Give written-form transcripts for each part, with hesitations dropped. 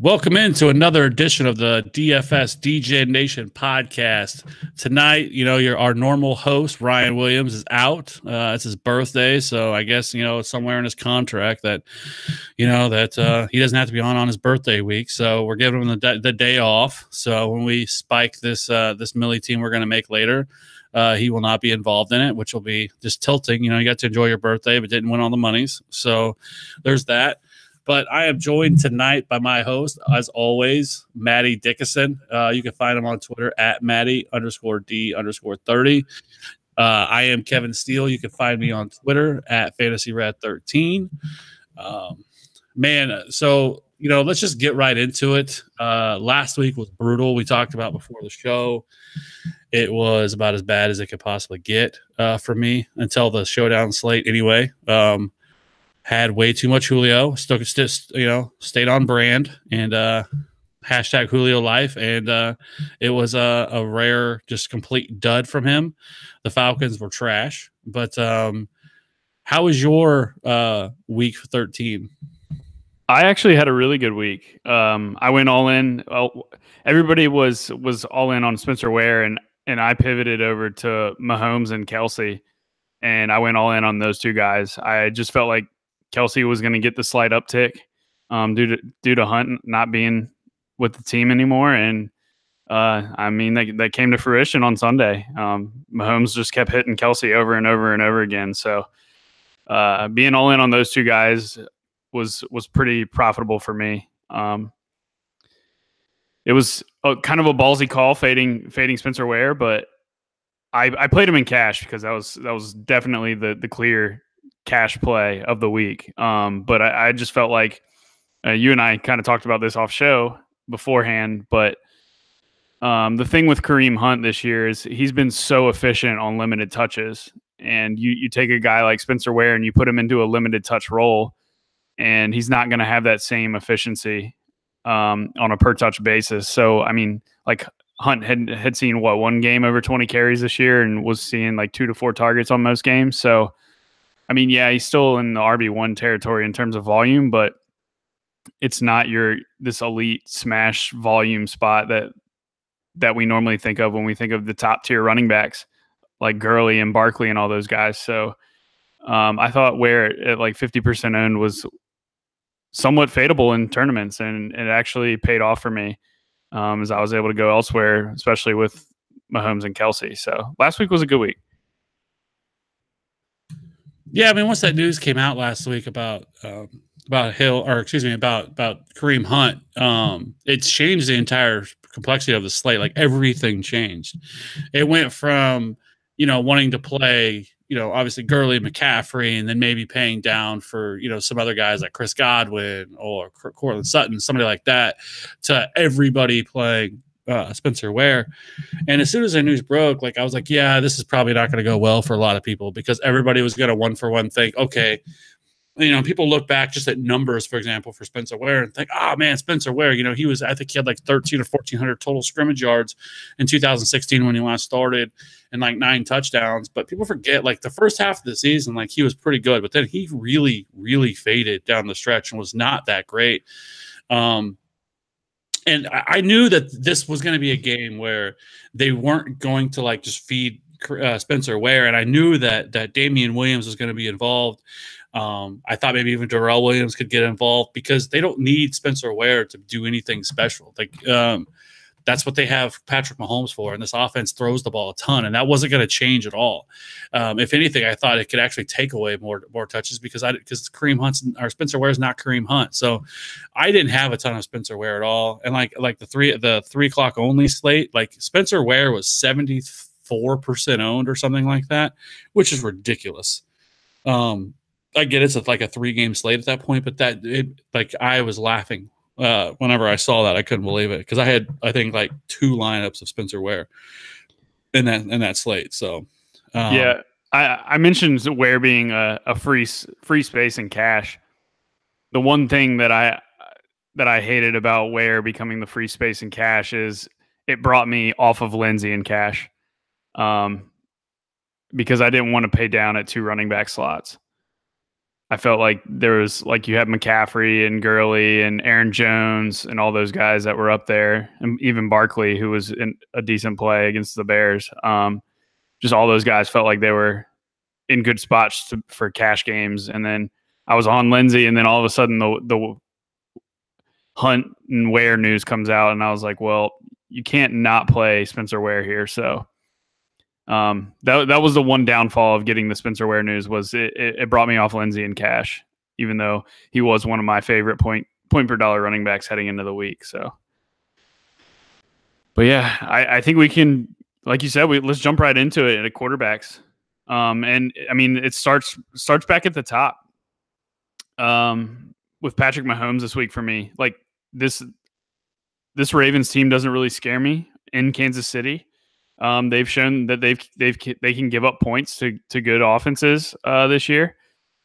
Welcome into another edition of the DFS DJ Nation podcast. Tonight, our normal host, Ryan Williams, is out. It's his birthday, so I guess, it's somewhere in his contract that, he doesn't have to be on his birthday week. So we're giving him the day off. So when we spike this Millie team we're going to make later, he will not be involved in it, which will be just tilting. You got to enjoy your birthday, but didn't win all the monies. So there's that. But I am joined tonight by my host, as always, Maddie Dickinson. You can find him on Twitter at Maddie_D_30. I am Kevin Steele. You can find me on Twitter at FantasyRad13. So let's just get right into it. Last week was brutal. We talked about before the show. It was about as bad as it could possibly get for me until the showdown slate anyway. Had way too much Julio, stayed on brand, and hashtag Julio life. And it was a rare, just complete dud from him. The Falcons were trash. But how was your week 13? I actually had a really good week. I went all in. Everybody was all in on Spencer Ware, and I pivoted over to Mahomes and Kelsey, and I went all in on those two guys. I just felt like Kelsey was going to get the slight uptick due to Hunt not being with the team anymore. And, that came to fruition on Sunday. Mahomes just kept hitting Kelsey over and over and over again. So being all in on those two guys was pretty profitable for me. It was kind of a ballsy call fading Spencer Ware, but I played him in cash because that was definitely the clear cash play of the week. But I just felt like you and I kind of talked about this off show beforehand, but the thing with Kareem Hunt this year is he's been so efficient on limited touches, and you take a guy like Spencer Ware and you put him into a limited touch role, and he's not going to have that same efficiency on a per touch basis. So, Hunt had seen one game over 20 carries this year and was seeing like 2 to 4 targets on most games. So, he's still in the RB1 territory in terms of volume, but it's not this elite smash volume spot that we normally think of when we think of the top tier running backs like Gurley and Barkley and all those guys. So I thought Ware at like 50% owned was somewhat fadeable in tournaments, and it actually paid off for me as I was able to go elsewhere, especially with Mahomes and Kelsey. So last week was a good week. Yeah, once that news came out last week about Kareem Hunt, it's changed the entire complexity of the slate. Like everything changed. It went from, wanting to play, obviously Gurley, McCaffrey, and then maybe paying down for, some other guys like Chris Godwin or Cortland Sutton, somebody like that, to everybody playing Spencer Ware. And as soon as the news broke, I was like, yeah, this is probably not going to go well for a lot of people, because everybody was going to one for one think, okay, people look back just at numbers, for example, for Spencer Ware and think, oh man, Spencer Ware, I think he had like 13 or 1,400 total scrimmage yards in 2016 when he last started, and like 9 touchdowns. But people forget, like the first half of the season, like he was pretty good, but then he really, really faded down the stretch and was not that great. And I knew that this was going to be a game where they weren't going to just feed Spencer Ware, and I knew that Damian Williams was going to be involved. I thought maybe even Darrell Williams could get involved, because they don't need Spencer Ware to do anything special. That's what they have Patrick Mahomes for, and this offense throws the ball a ton, and that wasn't going to change at all. If anything, I thought it could actually take away more touches, because Kareem Hunt's or Spencer Ware is not Kareem Hunt, so I didn't have a ton of Spencer Ware at all. And like the 3 o'clock only slate, like Spencer Ware was 74% owned or something like that, which is ridiculous. I get it's like a 3-game slate at that point, but I was laughing whenever I saw that. I couldn't believe it, because I had, I think, like 2 lineups of Spencer Ware in that slate. So yeah, I mentioned Ware being a free space in cash. The one thing that I hated about Ware becoming the free space in cash is it brought me off of Lindsey in cash, because I didn't want to pay down at 2 running back slots. I felt like there was like you had McCaffrey and Gurley and Aaron Jones and all those guys that were up there, and even Barkley, who was in a decent play against the Bears. Just all those guys felt like they were in good spots for cash games. And then I was on Lindsay, and then all of a sudden the Hunt and Ware news comes out, and I was like, well, you can't not play Spencer Ware here. So that was the one downfall of getting the Spencer Ware news, was it brought me off Lindsay and cash, even though he was one of my favorite point per dollar running backs heading into the week. So, but yeah, I think we can, like you said, let's jump right into it at quarterbacks. And I mean, it starts back at the top with Patrick Mahomes this week for me. Like this Ravens team doesn't really scare me in Kansas City. They've shown that they can give up points to good offenses this year.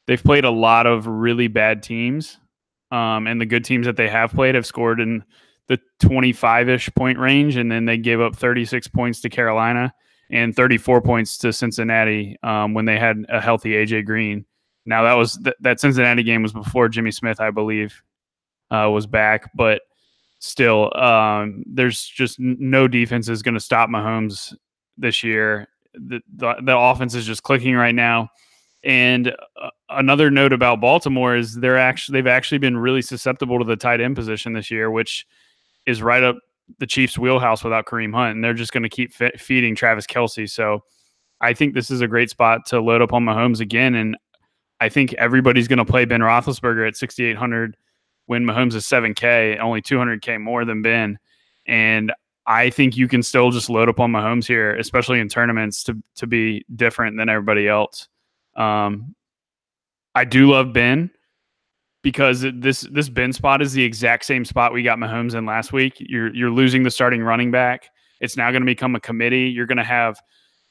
They've played a lot of really bad teams, and the good teams that they have played have scored in the 25-ish point range, and then they gave up 36 points to Carolina and 34 points to Cincinnati when they had a healthy AJ Green. Now that Cincinnati game was before Jimmy Smith, I believe, was back, but still, there's just no defense is going to stop Mahomes this year. The offense is just clicking right now. And another note about Baltimore is they've actually been really susceptible to the tight end position this year, which is right up the Chiefs' wheelhouse without Kareem Hunt, and they're just going to keep feeding Travis Kelce. So I think this is a great spot to load up on Mahomes again, and I think everybody's going to play Ben Roethlisberger at 6,800 when Mahomes is 7K, only 200K more than Ben. And I think you can still just load up on Mahomes here, especially in tournaments, to be different than everybody else. I do love Ben because this Ben spot is the exact same spot we got Mahomes in last week. You're losing the starting running back. It's now going to become a committee. You're going to have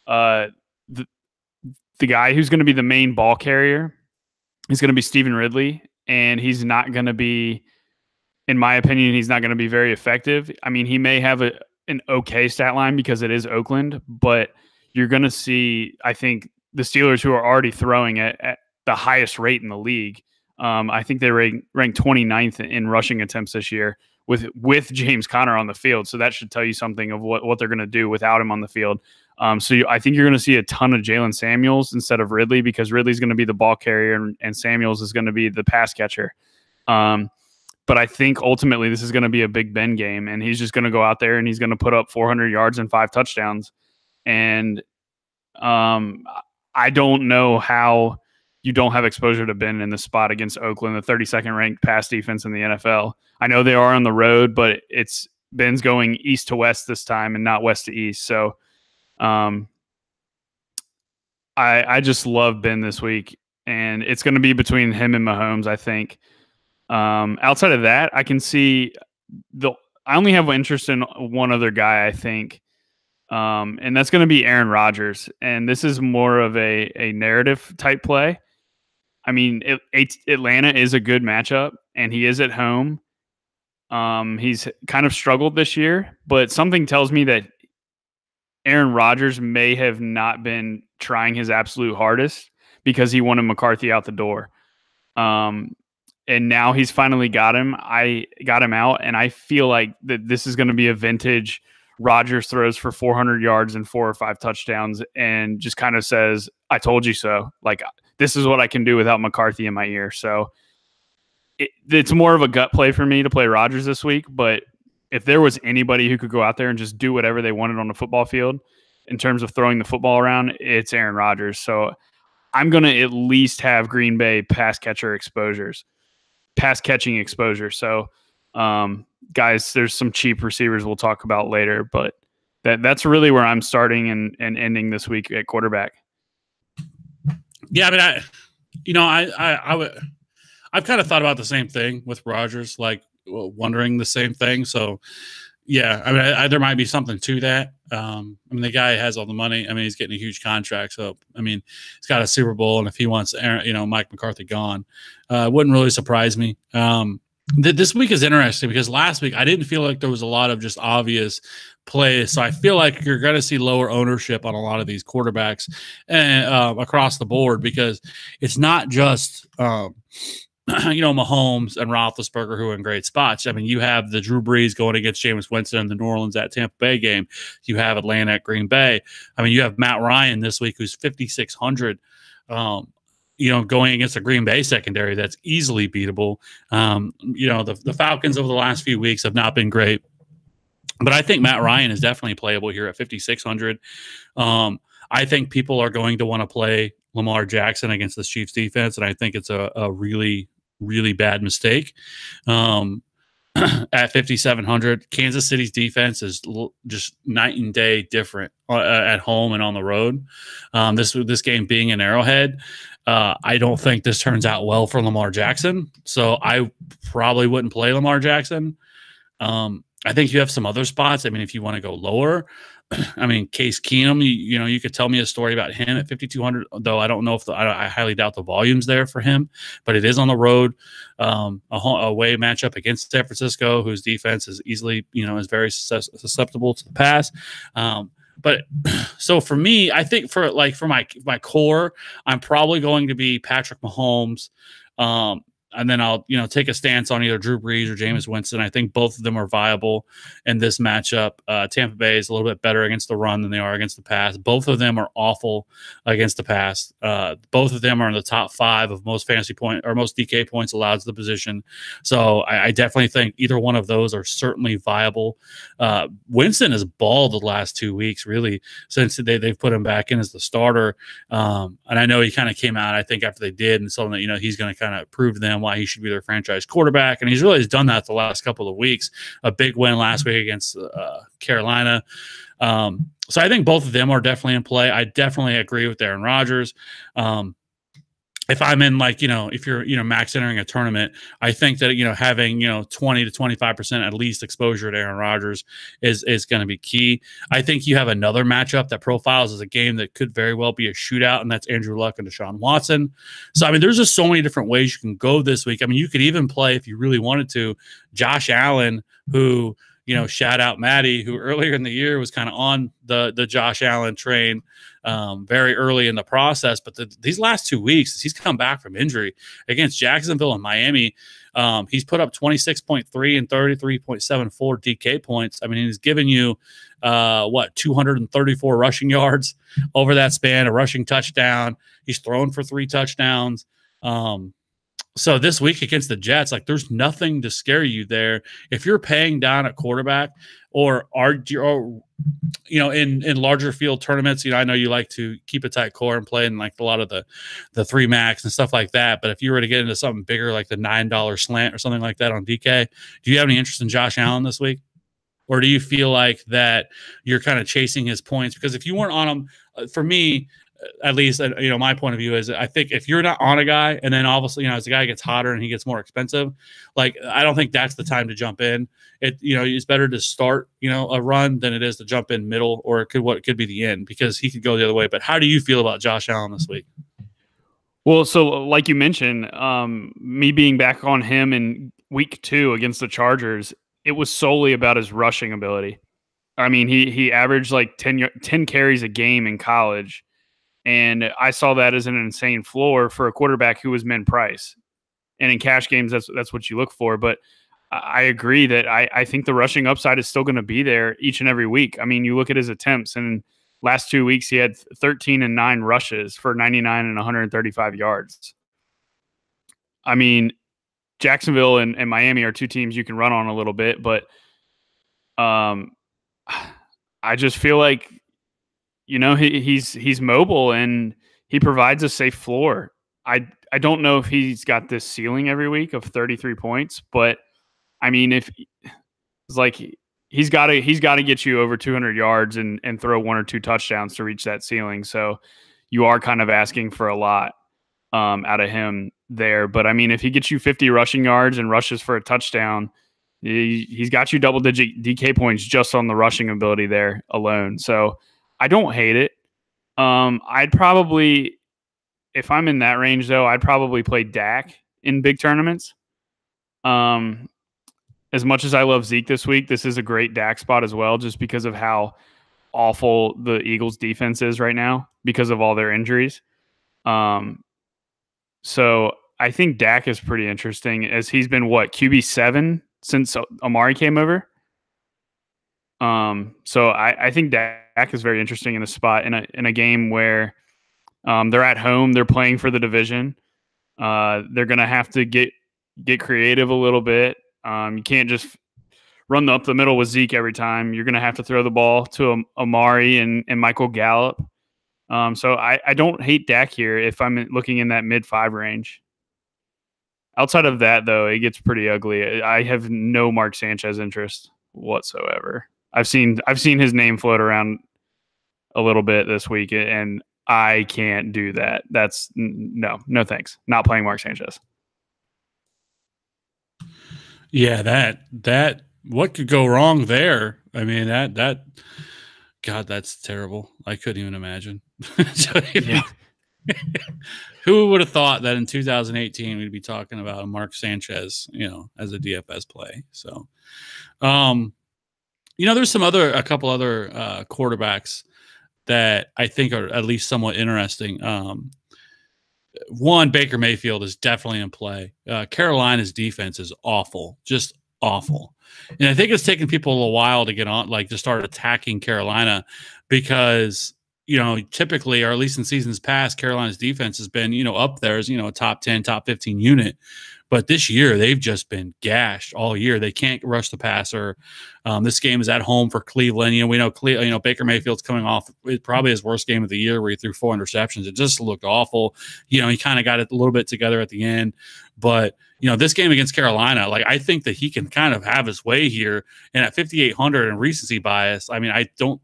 the guy who's going to be the main ball carrier is going to be Stephen Ridley, and he's not going to be, in my opinion, he's not going to be very effective. I mean, he may have an okay stat line because it is Oakland, but you're going to see, I think, the Steelers, who are already throwing at the highest rate in the league. I think they ranked 29th in rushing attempts this year with James Conner on the field. So that should tell you something of what they're going to do without him on the field. I think you're going to see a ton of Jalen Samuels instead of Ridley, because Ridley's going to be the ball carrier and Samuels is going to be the pass catcher. But I think ultimately this is going to be a Big Ben game, and he's just going to go out there and he's going to put up 400 yards and 5 touchdowns. And I don't know how you don't have exposure to Ben in this spot against Oakland, the 32nd ranked pass defense in the NFL. I know they are on the road, but Ben's going east to west this time and not west to east. So I just love Ben this week, and it's going to be between him and Mahomes, I think. Outside of that, I can see I only have interest in one other guy, I think. And that's going to be Aaron Rodgers. And this is more of a narrative type play. I mean, Atlanta is a good matchup, and he is at home. He's kind of struggled this year, but something tells me that Aaron Rodgers may have not been trying his absolute hardest because he wanted McCarthy out the door. And now he's finally got him. I got him out, and I feel like that this is going to be a vintage Rodgers throws for 400 yards and 4 or 5 touchdowns and just kind of says, I told you so. Like, this is what I can do without McCarthy in my ear. So it's more of a gut play for me to play Rodgers this week. But if there was anybody who could go out there and just do whatever they wanted on the football field in terms of throwing the football around, it's Aaron Rodgers. So I'm going to at least have Green Bay pass catching exposure. So, guys, there's some cheap receivers we'll talk about later, but that's really where I'm starting and ending this week at quarterback. Yeah, I mean, I've kind of thought about the same thing with Rodgers, like wondering the same thing. So, yeah, I mean, there might be something to that. I mean, the guy has all the money. I mean, he's getting a huge contract. So, I mean, he's got a Super Bowl, and if he wants Mike McCarthy gone, it wouldn't really surprise me. This week is interesting because last week I didn't feel like there was a lot of just obvious plays. So I feel like you're going to see lower ownership on a lot of these quarterbacks and across the board because it's not just Mahomes and Roethlisberger who are in great spots. I mean, you have the Drew Brees going against Jameis Winston in the New Orleans at Tampa Bay game. You have Atlanta at Green Bay. I mean, you have Matt Ryan this week who's 5,600. Going against a Green Bay secondary that's easily beatable. The Falcons over the last few weeks have not been great, but I think Matt Ryan is definitely playable here at 5,600. I think people are going to want to play Lamar Jackson against the Chiefs defense, and I think it's a really, really bad mistake. At 5,700, Kansas City's defense is just night and day different at home and on the road. This game being in Arrowhead, I don't think this turns out well for Lamar Jackson. So I probably wouldn't play Lamar Jackson. I think you have some other spots. I mean, if you want to go lower, I mean, Case Keenum, you could tell me a story about him at 5,200, though I don't know if I highly doubt the volume's there for him, but it is on the road, away matchup against San Francisco, whose defense is easily, is very susceptible to the pass. But so for me, I think for my core, I'm probably going to be Patrick Mahomes. And then I'll, take a stance on either Drew Brees or Jameis Winston. I think both of them are viable in this matchup. Tampa Bay is a little bit better against the run than they are against the pass. Both of them are awful against the pass. Both of them are in the top 5 of most fantasy point or most DK points allowed to the position. So I definitely think either one of those are certainly viable. Winston has balled the last 2 weeks, really, since they've put him back in as the starter. And I know he kind of came out, I think, after they did, and so that he's going to kind of prove to them why he should be their franchise quarterback, and he's really done that the last couple of weeks. A big win last week against Carolina. So I think both of them are definitely in play. I definitely agree with Aaron Rodgers. If I'm in if you're max entering a tournament, I think that having 20 to 25% at least exposure to Aaron Rodgers is going to be key. I think you have another matchup that profiles as a game that could very well be a shootout, and that's Andrew Luck and Deshaun Watson. So I mean, there's just so many different ways you can go this week. I mean, you could even play, if you really wanted to, Josh Allen, who shout out Maddie, who earlier in the year was kind of on the Josh Allen train very early in the process. But these last 2 weeks, he's come back from injury against Jacksonville and Miami. He's put up 26.3 and 33.74 DK points. I mean, he's given you 234 rushing yards over that span, a rushing touchdown. He's thrown for 3 touchdowns. So this week against the Jets, there's nothing to scare you there. If you're paying down at quarterback or in larger field tournaments, I know you like to keep a tight core and play in a lot of the 3 max and stuff like that. But if you were to get into something bigger, like the $9 slant or something like that on DK, do you have any interest in Josh Allen this week? Or do you feel like that you're kind of chasing his points? Because if you weren't on him, for me, at least, my point of view is I think if you're not on a guy and then obviously, as the guy gets hotter and he gets more expensive, I don't think that's the time to jump in. It's better to start, a run than it is to jump in middle or what could be the end, because he could go the other way. But how do you feel about Josh Allen this week? Well, so like you mentioned, me being back on him in week 2 against the Chargers, it was solely about his rushing ability. I mean, he averaged 10 carries a game in college. And I saw that as an insane floor for a quarterback who was min price. And in cash games, that's what you look for. But I agree that I think the rushing upside is still going to be there each and every week. I mean, you look at his attempts, and last 2 weeks he had 13 and 9 rushes for 99 and 135 yards. I mean, Jacksonville and Miami are 2 teams you can run on a little bit, but I just feel like he's mobile and he provides a safe floor. I don't know if he's got this ceiling every week of 33 points, but I mean, if it's he's got to get you over 200 yards and throw 1 or 2 touchdowns to reach that ceiling. So you are kind of asking for a lot out of him there. But I mean, if he gets you 50 rushing yards and rushes for a touchdown, he's got you double-digit DK points just on the rushing ability there alone. So I don't hate it. I'd probably, if I'm in that range though, I'd probably play Dak in big tournaments. As much as I love Zeke this week, this is a great Dak spot as well, just because of how awful the Eagles defense is right now because of all their injuries. So I think Dak is pretty interesting, as he's been QB7 since Amari came over. So I think Dak is very interesting in the spot in a game where they're at home, they're playing for the division. They're gonna have to get creative a little bit. You can't just run up the middle with Zeke every time. You're gonna have to throw the ball to Amari and Michael Gallup. So I don't hate Dak here if I'm looking in that mid-5 range. Outside of that, though, it gets pretty ugly. I have no Mark Sanchez interest whatsoever. I've seen his name float around a little bit this week, and I can't do that. That's no thanks. Not playing Mark Sanchez. Yeah, that what could go wrong there? I mean, that God, that's terrible. I couldn't even imagine. Yeah. Who would have thought that in 2018 we'd be talking about Mark Sanchez, as a DFS play? So, there's a couple other quarterbacks that I think are at least somewhat interesting. One, Baker Mayfield is definitely in play. Carolina's defense is awful, just awful. And I think it's taken people a while to get on, to start attacking Carolina because, typically, or at least in seasons past, Carolina's defense has been, up there as, a top 10, top 15 unit. But this year, they've just been gashed all year. They can't rush the passer. This game is at home for Cleveland. We know Baker Mayfield's coming off probably his worst game of the year, where he threw 4 interceptions. It just looked awful. He kind of got it a little bit together at the end. But this game against Carolina, I think that he can kind of have his way here. And at 5,800 and recency bias, I mean, I don't,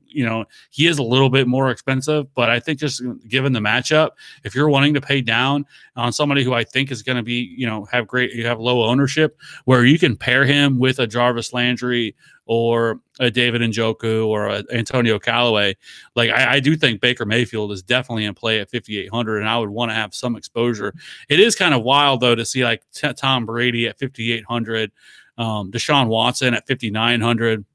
he is a little bit more expensive, but I think just given the matchup, if you're wanting to pay down on somebody who I think is going to be, you have low ownership, where you can pair him with a Jarvis Landry or a David Njoku or a Antonio Callaway, I do think Baker Mayfield is definitely in play at 5,800, and I would want to have some exposure. It is kind of wild, though, to see Tom Brady at 5,800, Deshaun Watson at 5,900.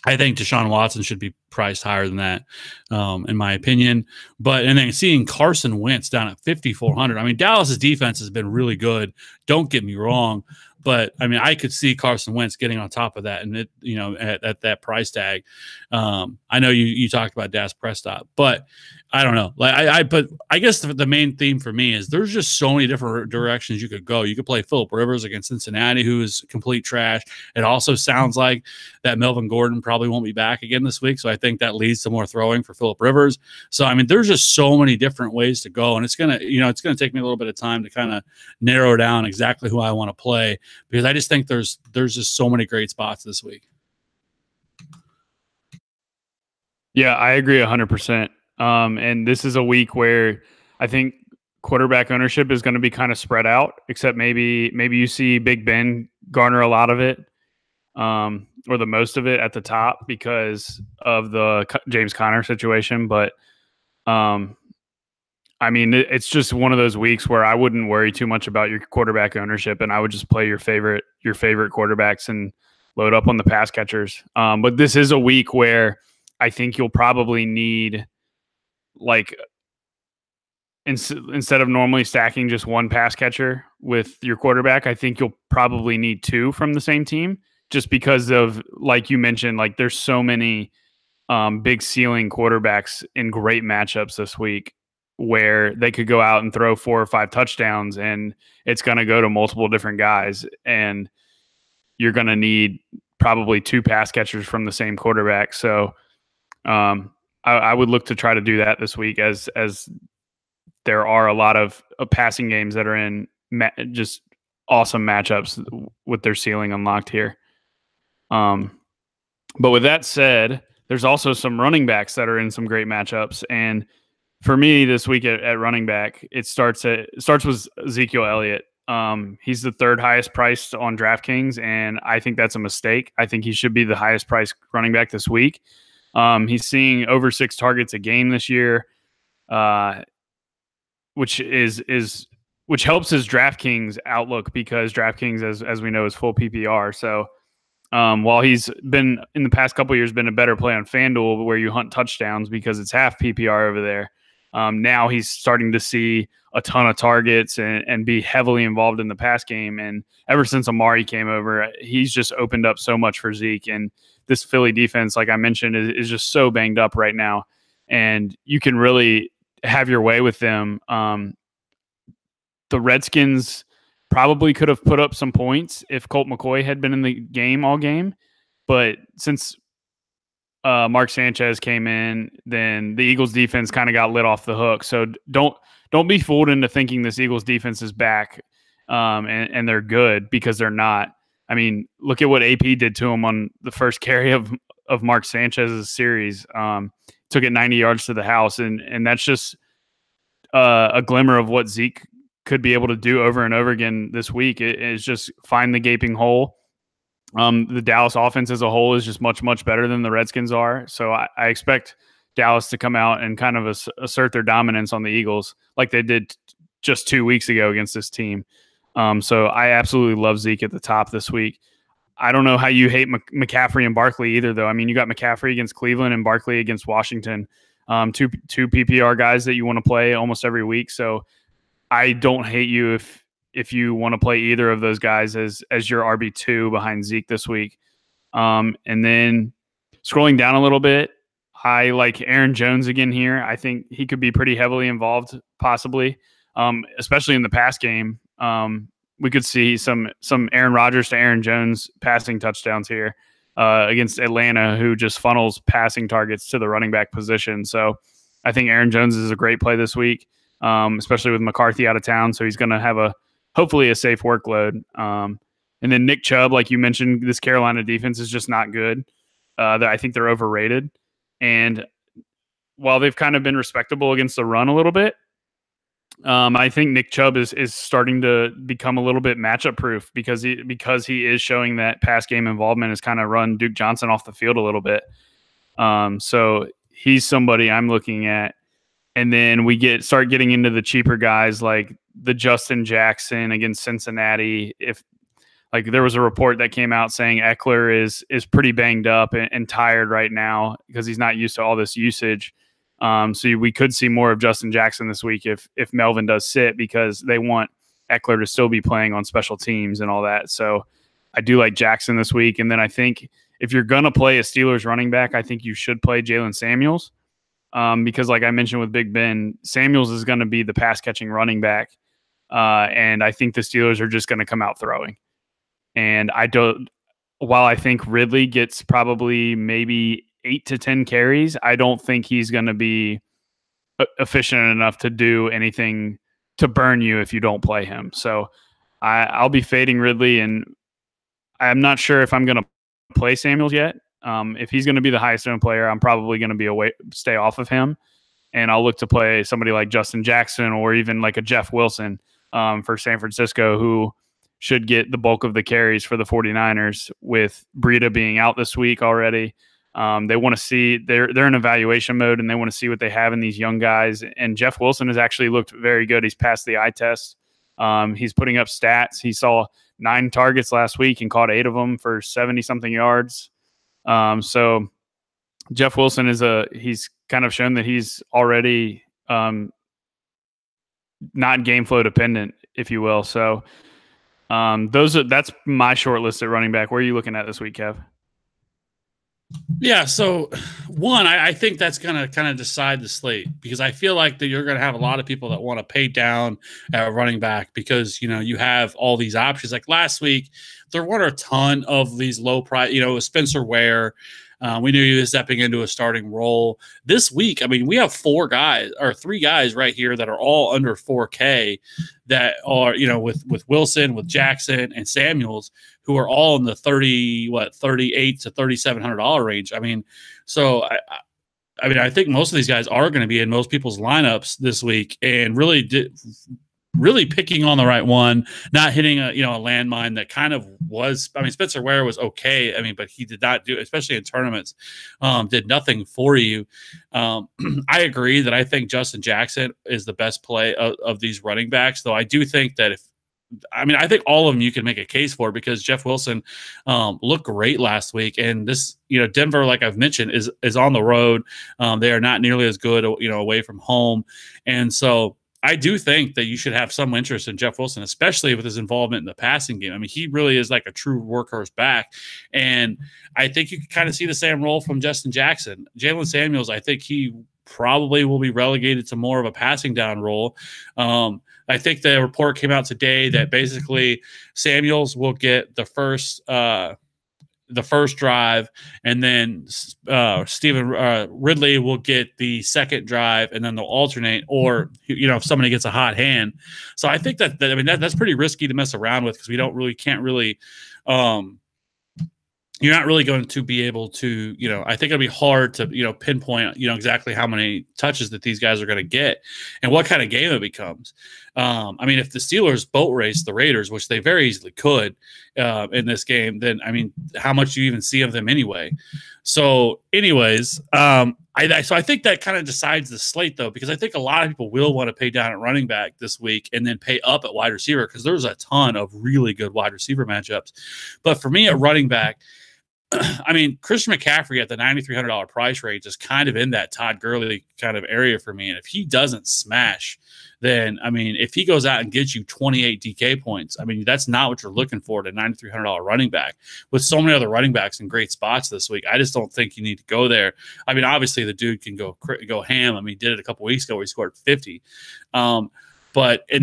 I think Deshaun Watson should be priced higher than that, in my opinion. And then seeing Carson Wentz down at 5,400. I mean, Dallas's defense has been really good. Don't get me wrong. But I mean, I could see Carson Wentz getting on top of that, and at that price tag. I know you talked about Dak Prescott, but I don't know. But I guess the main theme for me is there's just so many different directions you could go. You could play Phillip Rivers against Cincinnati, who is complete trash. It also sounds like that Melvin Gordon probably won't be back again this week, so I think that leads to more throwing for Phillip Rivers. So I mean, there's just so many different ways to go, and it's gonna take me a little bit of time to kind of narrow down exactly who I want to play, because I just think there's just so many great spots this week. Yeah, I agree 100%. And this is a week where I think quarterback ownership is going to be kind of spread out, except maybe you see Big Ben garner a lot of it, or the most of it at the top because of the James Conner situation. But I mean, it's just one of those weeks where I wouldn't worry too much about your quarterback ownership, and I would just play your favorite quarterbacks and load up on the pass catchers. But this is a week where I think you'll probably need, instead of normally stacking just one pass catcher with your quarterback, I think you'll probably need 2 from the same team, just because of, like you mentioned, there's so many big ceiling quarterbacks in great matchups this week where they could go out and throw 4 or 5 touchdowns, and it's going to go to multiple different guys, and you're going to need probably 2 pass catchers from the same quarterback. So I would look to try to do that this week, as there are a lot of passing games that are in just awesome matchups with their ceiling unlocked here. But with that said, there's also some running backs that are in some great matchups. And for me this week at running back, it starts with Ezekiel Elliott. He's the 3rd highest priced on DraftKings, and I think that's a mistake. I think he should be the highest priced running back this week. He's seeing over 6 targets a game this year, which is which helps his DraftKings outlook because DraftKings, as we know, is full PPR. So while he's been in the past couple of years been a better play on FanDuel where you hunt touchdowns because it's half PPR over there. Now he's starting to see a ton of targets and be heavily involved in the pass game. And ever since Amari came over, he's just opened up so much for Zeke. And this Philly defense, like I mentioned, is just so banged up right now. And you can really have your way with them. The Redskins probably could have put up some points if Colt McCoy had been in the game all game. But since Mark Sanchez came in, then the Eagles defense kind of got lit off the hook. So don't be fooled into thinking this Eagles defense is back and they're good, because they're not. I mean, look at what AP did to him on the first carry of Mark Sanchez's series. Took it 90 yards to the house, and that's just a glimmer of what Zeke could be able to do over and over again this week. It is just find the gaping hole. The Dallas offense as a whole is just much, much better than the Redskins are. So I expect Dallas to come out and kind of assert their dominance on the Eagles like they did just 2 weeks ago against this team. So I absolutely love Zeke at the top this week. I don't know how you hate McCaffrey and Barkley either, though. I mean, you got McCaffrey against Cleveland and Barkley against Washington, two PPR guys that you want to play almost every week. So I don't hate you if you want to play either of those guys as your RB2 behind Zeke this week. And then scrolling down a little bit, I like Aaron Jones again here. I think he could be pretty heavily involved, possibly, especially in the pass game. We could see some Aaron Rodgers to Aaron Jones passing touchdowns here against Atlanta, who just funnels passing targets to the running back position. So I think Aaron Jones is a great play this week, especially with McCarthy out of town. So he's going to have hopefully a safe workload. And then Nick Chubb, like you mentioned, this Carolina defense is just not good. I think they're overrated. And while they've kind of been respectable against the run a little bit, I think Nick Chubb is starting to become a little bit matchup proof because he is showing that pass game involvement has kind of run Duke Johnson off the field a little bit. So he's somebody I'm looking at. And then we start getting into the cheaper guys like the Justin Jackson against Cincinnati. If like there was a report that came out saying Eckler is pretty banged up and tired right now because he's not used to all this usage. So we could see more of Justin Jackson this week if Melvin does sit, because they want Eckler to still be playing on special teams and all that. So I do like Jackson this week. And then I think if you're going to play a Steelers running back, I think you should play Jalen Samuels. Because like I mentioned with Big Ben, Samuels is going to be the pass catching running back. And I think the Steelers are just going to come out throwing. And while I think Ridley gets probably maybe 8 to 10 carries, I don't think he's going to be efficient enough to do anything to burn you if you don't play him. So I'll be fading Ridley, and I'm not sure if I'm going to play Samuels yet. If he's going to be the highest owned player, I'm probably going to stay off of him, and I'll look to play somebody like Justin Jackson or even like a Jeff Wilson for San Francisco, who should get the bulk of the carries for the 49ers with Breida being out this week already. They want to see they're in evaluation mode, and they want to see what they have in these young guys. And Jeff Wilson has actually looked very good. He's passed the eye test. He's putting up stats. He saw 9 targets last week and caught 8 of them for 70 something yards. So Jeff Wilson he's kind of shown that he's already not game flow dependent, if you will. So that's my short list at running back. Where are you looking at this week, Kev? Yeah, so one, I think that's going to kind of decide the slate, because I feel like that you're going to have a lot of people that want to pay down at running back because, you have all these options. Like last week, there weren't a ton of these low price, Spencer Ware. We knew he was stepping into a starting role. This week, I mean, we have 3 guys right here that are all under 4K that are, with Wilson, with Jackson and Samuels, who are all in the $38 to $3,700 range. I mean, so I think most of these guys are going to be in most people's lineups this week, and really picking on the right one, not hitting a landmine that kind of was, I mean, Spencer Ware was okay. I mean, but he did not do, especially in tournaments, did nothing for you. I agree that I think Justin Jackson is the best play of these running backs, though I do think that I think all of them you can make a case for, because Jeff Wilson looked great last week. And this, Denver, like I've mentioned, is on the road. They are not nearly as good, away from home. And so I do think that you should have some interest in Jeff Wilson, especially with his involvement in the passing game. I mean, he really is like a true workhorse back. And I think you can kind of see the same role from Justin Jackson. Jalen Samuels, I think he probably will be relegated to more of a passing down role. I think the report came out today that basically Samuels will get the first drive, and then Stephen Ridley will get the second drive, and then they'll alternate, or if somebody gets a hot hand. So I think that's pretty risky to mess around with, because we can't really you're not really going to be able to, I think it'll be hard to, pinpoint, exactly how many touches that these guys are going to get and what kind of game it becomes. I mean, if the Steelers boat race the Raiders, which they very easily could in this game, then, I mean, how much do you even see of them anyway? So anyways, so I think that kind of decides the slate, though, because I think a lot of people will want to pay down at running back this week and then pay up at wide receiver, because there's a ton of really good wide receiver matchups. But for me at running back, I mean, Christian McCaffrey at the $9,300 price range is kind of in that Todd Gurley kind of area for me. And if he doesn't smash, then, I mean, if he goes out and gets you 28 DK points, I mean, that's not what you're looking for at a $9,300 running back. With so many other running backs in great spots this week, I just don't think you need to go there. I mean, obviously the dude can go ham. I mean, he did it a couple weeks ago where he scored 50. And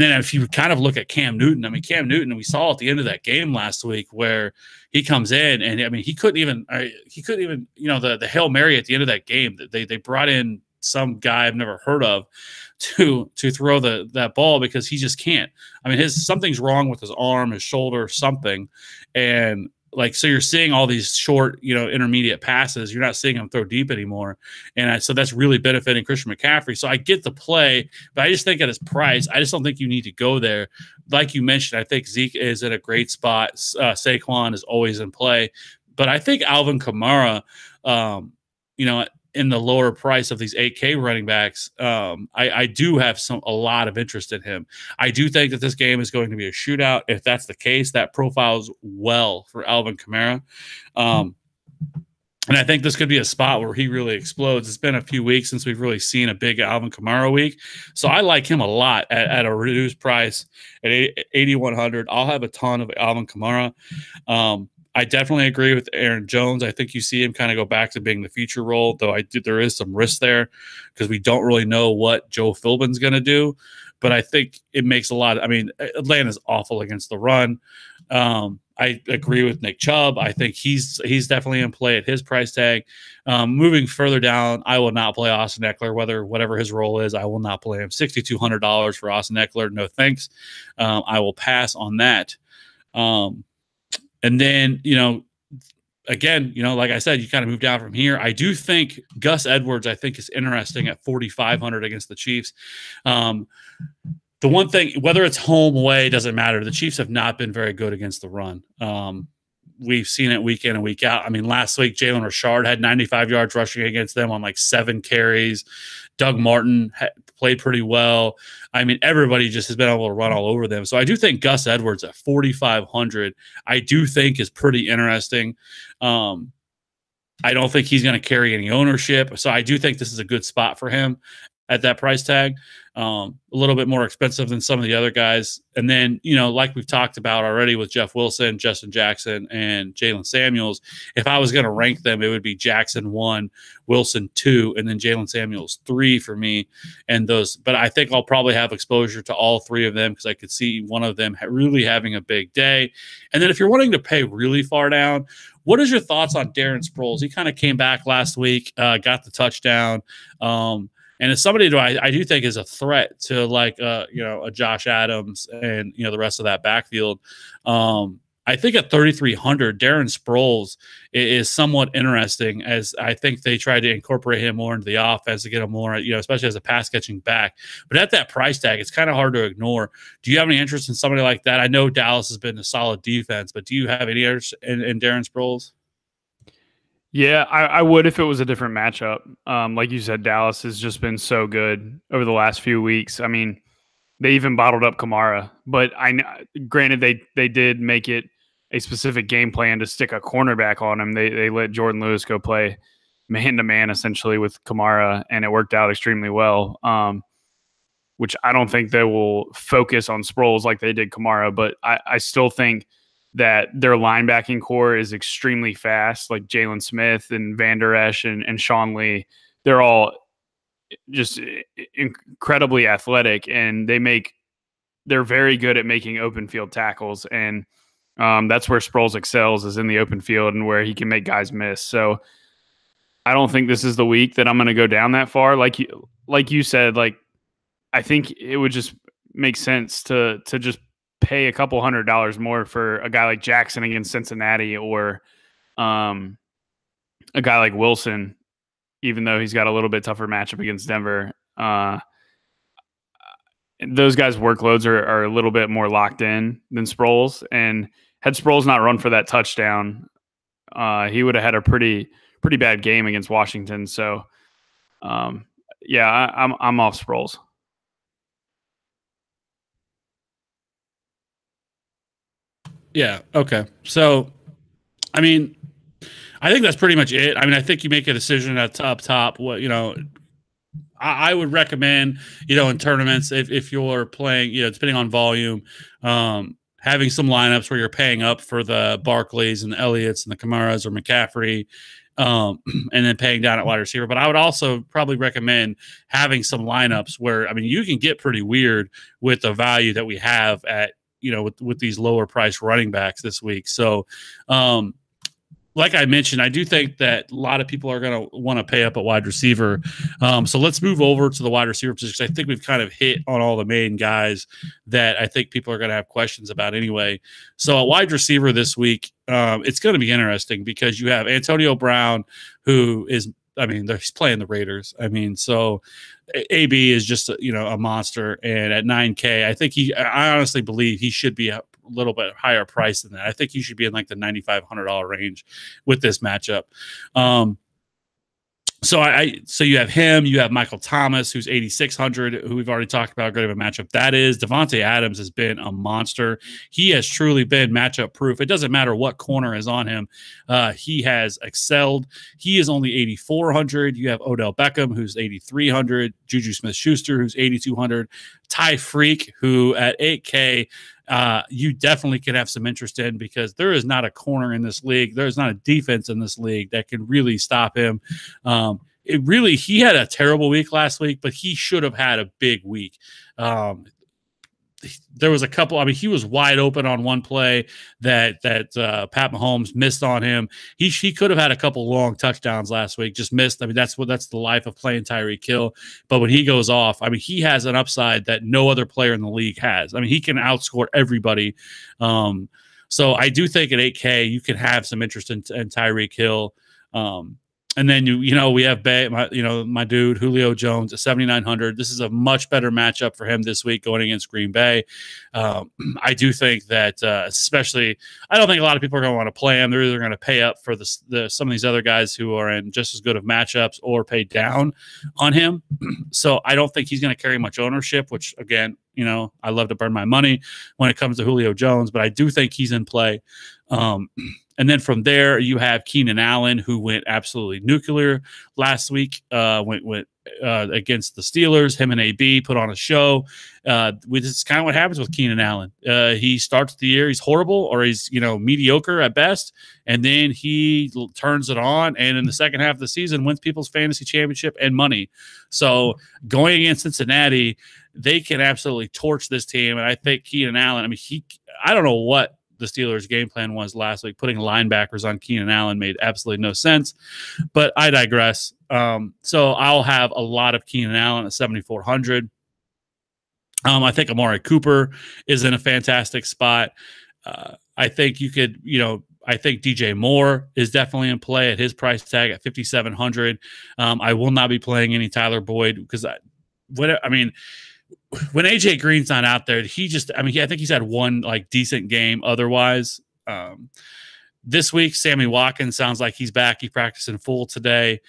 then if you kind of look at Cam Newton, I mean, Cam Newton, we saw at the end of that game last week where he comes in and, I mean, he couldn't even, the Hail Mary at the end of that game, that they brought in some guy I've never heard of to throw that ball, because he just can't. I mean, something's wrong with his arm, his shoulder, something. And so you're seeing all these short, intermediate passes. You're not seeing them throw deep anymore. And so that's really benefiting Christian McCaffrey. So I get the play, but I just think at his price, I just don't think you need to go there. Like you mentioned, I think Zeke is in a great spot. Saquon is always in play. But I think Alvin Kamara, in the lower price of these 8K running backs, I do have a lot of interest in him. I do think that this game is going to be a shootout. If that's the case, that profiles well for Alvin Kamara. And I think this could be a spot where he really explodes. It's been a few weeks since we've really seen a big Alvin Kamara week. So I like him a lot at a reduced price at 8,100. I'll have a ton of Alvin Kamara. I definitely agree with Aaron Jones. I think you see him kind of go back to being the feature role, though there is some risk there, because we don't really know what Joe Philbin's going to do. But I think it makes a lot. I mean, Atlanta's awful against the run. I agree with Nick Chubb. I think he's definitely in play at his price tag. Moving further down, I will not play Austin Eckler, whatever his role is. I will not play him. $6,200 for Austin Eckler. No thanks. I will pass on that. And then, again, like I said, you kind of move down from here. I do think Gus Edwards, is interesting at 4,500 against the Chiefs. The one thing, whether it's home, away, doesn't matter. The Chiefs have not been very good against the run. We've seen it week in and week out. I mean, last week, Jalen Richard had 95 yards rushing against them on 7 carries. Doug Martin played pretty well. I mean, everybody just has been able to run all over them. So I do think Gus Edwards at 4,500, I do think is pretty interesting. I don't think he's going to carry any ownership. So I do think this is a good spot for him at that price tag. A little bit more expensive than some of the other guys. And then, like we've talked about already with Jeff Wilson, Justin Jackson, and Jalen Samuels, if I was going to rank them, it would be Jackson 1, Wilson 2, and then Jalen Samuels 3 for me. But I think I'll probably have exposure to all 3 of them, because I could see one of them really having a big day. And then if you're wanting to pay really far down, what is your thoughts on Darren Sproles? He kind of came back last week, got the touchdown. And as somebody who I do think is a threat to a Josh Adams and, the rest of that backfield. I think at 3,300, Darren Sproles is somewhat interesting, as I think they try to incorporate him more into the offense to get him more, especially as a pass catching back. But at that price tag, it's kind of hard to ignore. Do you have any interest in somebody like that? I know Dallas has been a solid defense, but do you have any interest in Darren Sproles? Yeah, I would if it was a different matchup. Like you said, Dallas has just been so good over the last few weeks. I mean, they even bottled up Kamara, but granted they did make it a specific game plan to stick a cornerback on him. They let Jordan Lewis go play man to man essentially with Kamara, and it worked out extremely well. Which I don't think they will focus on Sproles like they did Kamara, but I still think that their linebacking core is extremely fast, like Jalen Smith and Van Der Esch and Sean Lee. They're all just incredibly athletic, and they're very good at making open field tackles. And that's where Sproles excels, is in the open field and where he can make guys miss. So I don't think this is the week that I'm going to go down that far. Like you said, like, I think it would just make sense to just pay a couple $100 more for a guy like Jackson against Cincinnati, or a guy like Wilson, even though he's got a little bit tougher matchup against Denver. Those guys' workloads are a little bit more locked in than Sproles. And had Sproles not run for that touchdown, he would have had a pretty bad game against Washington. So, yeah, I'm off Sproles. Yeah. Okay. So, I mean, I think that's pretty much it. I mean, I think you make a decision at top. What, I would recommend, in tournaments, if you're playing, depending on volume, having some lineups where you're paying up for the Barkleys and the Elliots and the Kamaras or McCaffrey, and then paying down at wide receiver. But I would also probably recommend having some lineups where, I mean, you can get pretty weird with the value that we have at, with these lower price running backs this week. So, like I mentioned, I do think that a lot of people are going to want to pay up at wide receiver. So let's move over to the wide receiver position. I think we've kind of hit on all the main guys that I think people are going to have questions about anyway. So at wide receiver this week, it's going to be interesting because you have Antonio Brown, who is, he's playing the Raiders. So AB is just a monster, and at 9K, I honestly believe he should be a little bit higher price than that. I think he should be in like the $9,500 range with this matchup. So you have him, you have Michael Thomas, who's 8,600, who we've already talked about, great of a matchup that is. Devontae Adams has been a monster. He has truly been matchup proof. It doesn't matter what corner is on him. He has excelled. He is only 8,400. You have Odell Beckham, who's 8,300. Juju Smith-Schuster, who's 8,200. Ty Freak, who at 8K, you definitely can have some interest in, because there is not a corner in this league. There's not a defense in this league that can really stop him. He had a terrible week last week, but he should have had a big week. There was a couple. He was wide open on one play that Pat Mahomes missed on him. He could have had a couple long touchdowns last week, just missed. That's the life of playing Tyreek Hill. But when he goes off, he has an upside that no other player in the league has. He can outscore everybody. So I do think at 8K you can have some interest in Tyreek Hill. And then we have my dude Julio Jones at 7,900. This is a much better matchup for him this week going against Green Bay. I do think that especially, I don't think a lot of people are going to want to play him. They're either going to pay up for some of these other guys who are in just as good of matchups, or pay down on him. So I don't think he's going to carry much ownership, which again, I love to burn my money when it comes to Julio Jones, but I do think he's in play. And then from there, you have Keenan Allen, who went absolutely nuclear last week. Went against the Steelers. Him and AB put on a show. This is kind of what happens with Keenan Allen. He starts the year, he's horrible, or he's mediocre at best, and then he turns it on, and in the second half of the season wins people's fantasy championship and money. So going against Cincinnati, they can absolutely torch this team. And I think Keenan Allen, I don't know what the Steelers' game plan was last week. Putting linebackers on Keenan Allen made absolutely no sense, but I digress. So I'll have a lot of Keenan Allen at 7,400. I think Amari Cooper is in a fantastic spot. I think you could, I think DJ Moore is definitely in play at his price tag at 5,700. I will not be playing any Tyler Boyd because when AJ Green's not out there, I think he's had one like decent game otherwise. This week, Sammy Watkins sounds like he's back. He practiced in full today.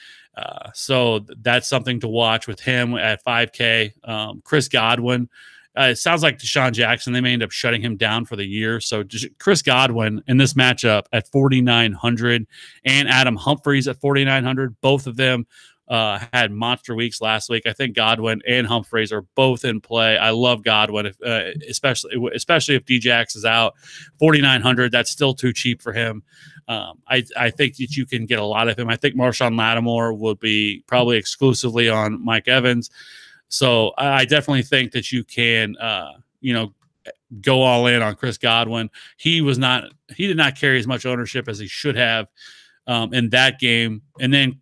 So that's something to watch with him at 5K. Chris Godwin. It sounds like Deshaun Jackson, they may end up shutting him down for the year. So Chris Godwin in this matchup at 4,900 and Adam Humphries at 4,900. Both of them had monster weeks last week. I think Godwin and Humphreys are both in play. I love Godwin, especially if Djax is out. 4,900, that's still too cheap for him. I think that you can get a lot of him. I think Marshawn Lattimore will be probably exclusively on Mike Evans. So I definitely think that you can, go all in on Chris Godwin. He did not carry as much ownership as he should have in that game. And then,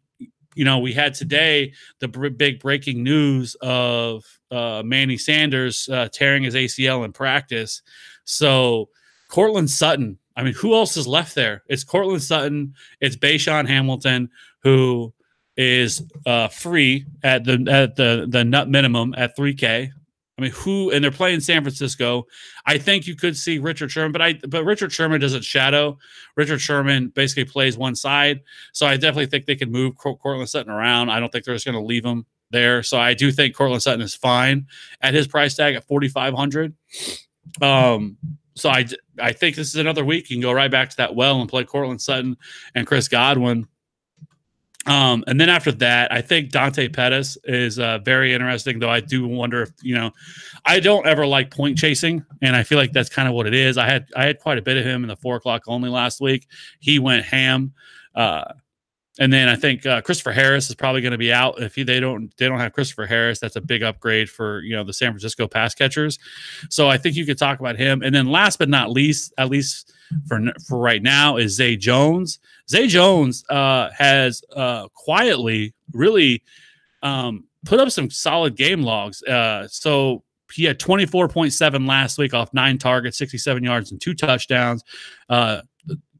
we had today the big breaking news of Manny Sanders tearing his ACL in practice. So Cortland Sutton, who else is left there? It's Cortland Sutton. It's Bayshawn Hamilton, who is free at the nut minimum at 3K. And they're playing San Francisco. I think you could see Richard Sherman, but Richard Sherman doesn't shadow. Richard Sherman basically plays one side. So I definitely think they could move Cortland Sutton around. I don't think they're just going to leave him there. So I do think Cortland Sutton is fine at his price tag at 4,500. So I think this is another week. You can go right back to that well and play Cortland Sutton and Chris Godwin. And then after that, I think Dante Pettis is very interesting, though I do wonder if, I don't ever like point chasing, and I feel like that's kind of what it is. I had quite a bit of him in the 4 o'clock only last week. He went ham. And then I think Christopher Harris is probably going to be out. If they don't have Christopher Harris, that's a big upgrade for the San Francisco pass catchers. So I think you could talk about him. And then last but not least, at least for right now, is Zay Jones. Zay Jones has quietly really put up some solid game logs. So he had 24.7 last week off 9 targets, 67 yards, and 2 touchdowns.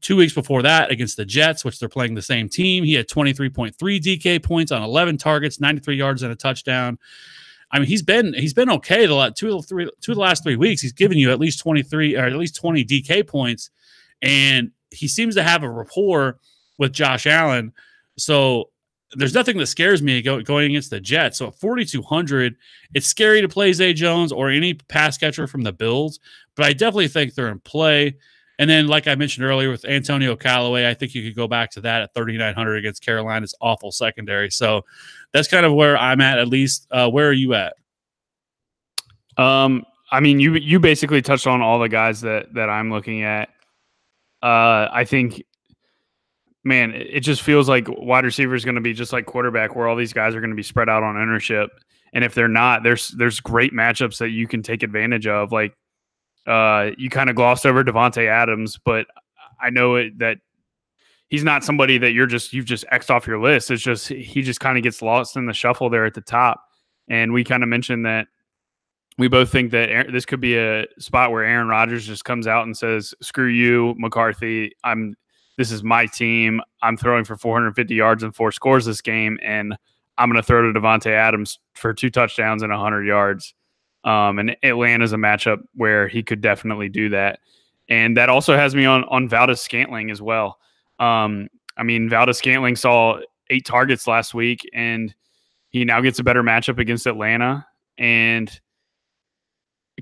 2 weeks before that against the Jets, which they're playing the same team, he had 23.3 DK points on 11 targets, 93 yards and a touchdown. He's been okay two of the last 3 weeks. He's given you at least 23 or at least 20 DK points, and he seems to have a rapport with Josh Allen. So there's nothing that scares me going against the Jets. So at 4,200, it's scary to play Zay Jones or any pass catcher from the Bills, but I definitely think they're in play. And then, like I mentioned earlier, with Antonio Callaway, I think you could go back to that at 3,900 against Carolina's awful secondary. So that's kind of where I'm at least. Where are you at? You basically touched on all the guys that I'm looking at. I think, man, it just feels like wide receiver is going to be just like quarterback, where all these guys are going to be spread out on ownership. And if they're not, there's great matchups that you can take advantage of. Like, you kind of glossed over Devontae Adams, but I know that he's not somebody that you've just X'd off your list. It's just he just kind of gets lost in the shuffle there at the top. And we kind of mentioned that we both think that this could be a spot where Aaron Rodgers just comes out and says, "Screw you, McCarthy. This is my team. I'm throwing for 450 yards and 4 scores this game, and I'm going to throw to Devontae Adams for 2 touchdowns and 100 yards." And Atlanta's a matchup where he could definitely do that. And that also has me on Valdez-Scantling as well. Valdez-Scantling saw 8 targets last week, and he now gets a better matchup against Atlanta. And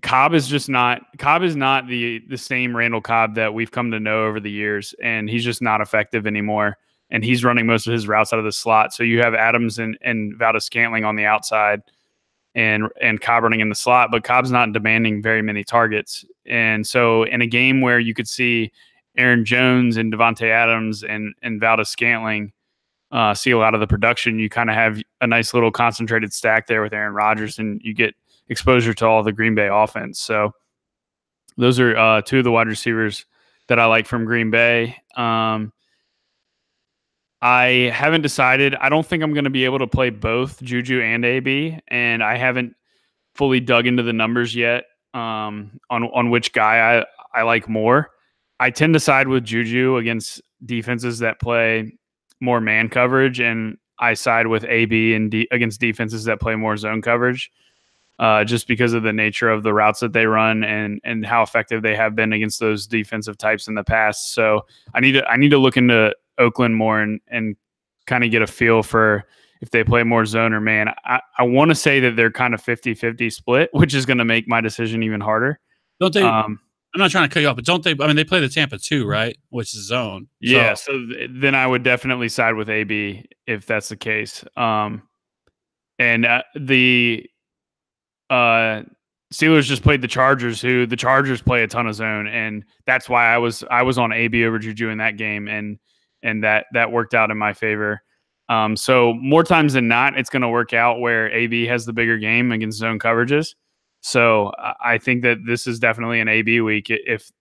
Cobb is not the same Randall Cobb that we've come to know over the years, and he's just not effective anymore. And he's running most of his routes out of the slot. So you have Adams and Valdez-Scantling on the outside, and Cobb running in the slot, but Cobb's not demanding very many targets. And so in a game where you could see Aaron Jones and Devontae Adams and Valdez-Scantling see a lot of the production, you kind of have a nice little concentrated stack there with Aaron Rodgers, and you get exposure to all the Green Bay offense. So those are 2 of the wide receivers that I like from Green Bay. I haven't decided. I don't think I'm going to be able to play both Juju and AB, and I haven't fully dug into the numbers yet on which guy I like more. I tend to side with Juju against defenses that play more man coverage, and I side with AB and against defenses that play more zone coverage, just because of the nature of the routes that they run and how effective they have been against those defensive types in the past. So I need to look into Oakland more and kind of get a feel for if they play more zone or man. I want to say that they're kind of 50-50 split, which is going to make my decision even harder. Don't they? I'm not trying to cut you off, but don't they? I mean, they play the Tampa too, right? Which is zone. Yeah. So then I would definitely side with AB if that's the case. And the Steelers just played the Chargers, who the Chargers play a ton of zone, and that's why I was on AB over Juju in that game, and that worked out in my favor. So more times than not, it's going to work out where AB has the bigger game against zone coverages. So I think that this is definitely an AB week if,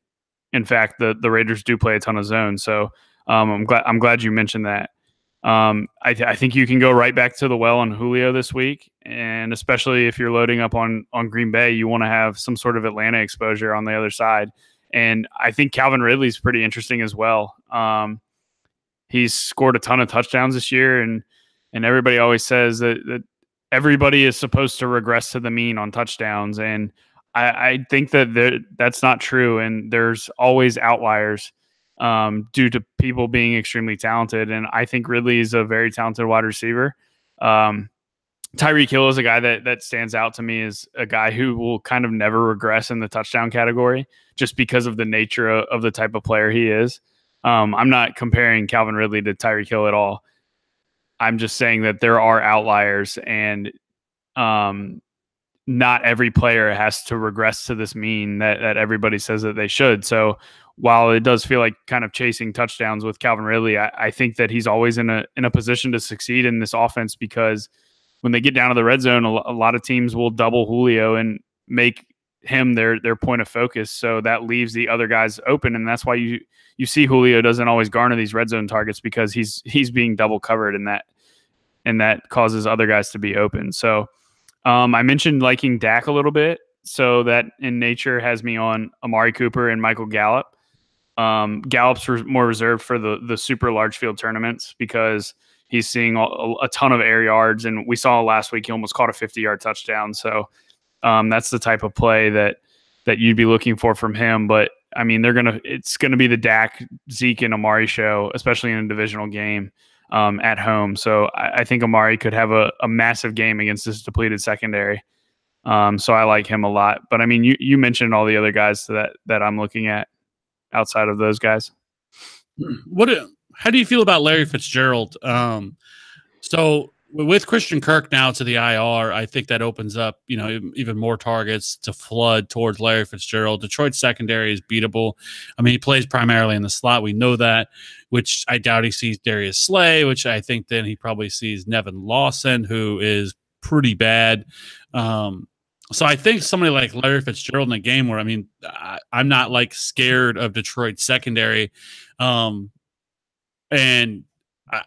in fact, the Raiders do play a ton of zone. So I'm glad you mentioned that. I think you can go right back to the well on Julio this week, and especially if you're loading up on Green Bay, you want to have some sort of Atlanta exposure on the other side. And I think Calvin Ridley's pretty interesting as well. He's scored a ton of touchdowns this year, and everybody always says that everybody is supposed to regress to the mean on touchdowns, and I think that that's not true, and there's always outliers due to people being extremely talented. And I think Ridley is a very talented wide receiver. Tyreek Hill is a guy that stands out to me as a guy who will kind of never regress in the touchdown category just because of the nature of the type of player he is. I'm not comparing Calvin Ridley to Tyreek Hill at all. I'm just saying that there are outliers, and not every player has to regress to this mean that everybody says that they should. So while it does feel like kind of chasing touchdowns with Calvin Ridley, I think that he's always in a position to succeed in this offense, because when they get down to the red zone, a lot of teams will double Julio and make him their point of focus. So that leaves the other guys open, and that's why you see Julio doesn't always garner these red zone targets, because he's being double covered, and that causes other guys to be open. So I mentioned liking Dak a little bit, so that in nature has me on Amari Cooper and Michael Gallup. Gallup's more reserved for the super large field tournaments because he's seeing a ton of air yards, and we saw last week he almost caught a 50-yard touchdown. So that's the type of play that you'd be looking for from him. But I mean, it's gonna be the Dak, Zeke, and Amari show, especially in a divisional game at home. So I think Amari could have a massive game against this depleted secondary. So I like him a lot. But I mean, you mentioned all the other guys that I'm looking at outside of those guys. How do you feel about Larry Fitzgerald? So with Christian Kirk now to the IR, I think that opens up, even more targets to flood towards Larry Fitzgerald. Detroit's secondary is beatable. I mean, he plays primarily in the slot. We know that, which I doubt he sees Darius Slay, which I think then he probably sees Nevin Lawson, who is pretty bad. So I think somebody like Larry Fitzgerald in a game where, I mean, I'm not like scared of Detroit's secondary. And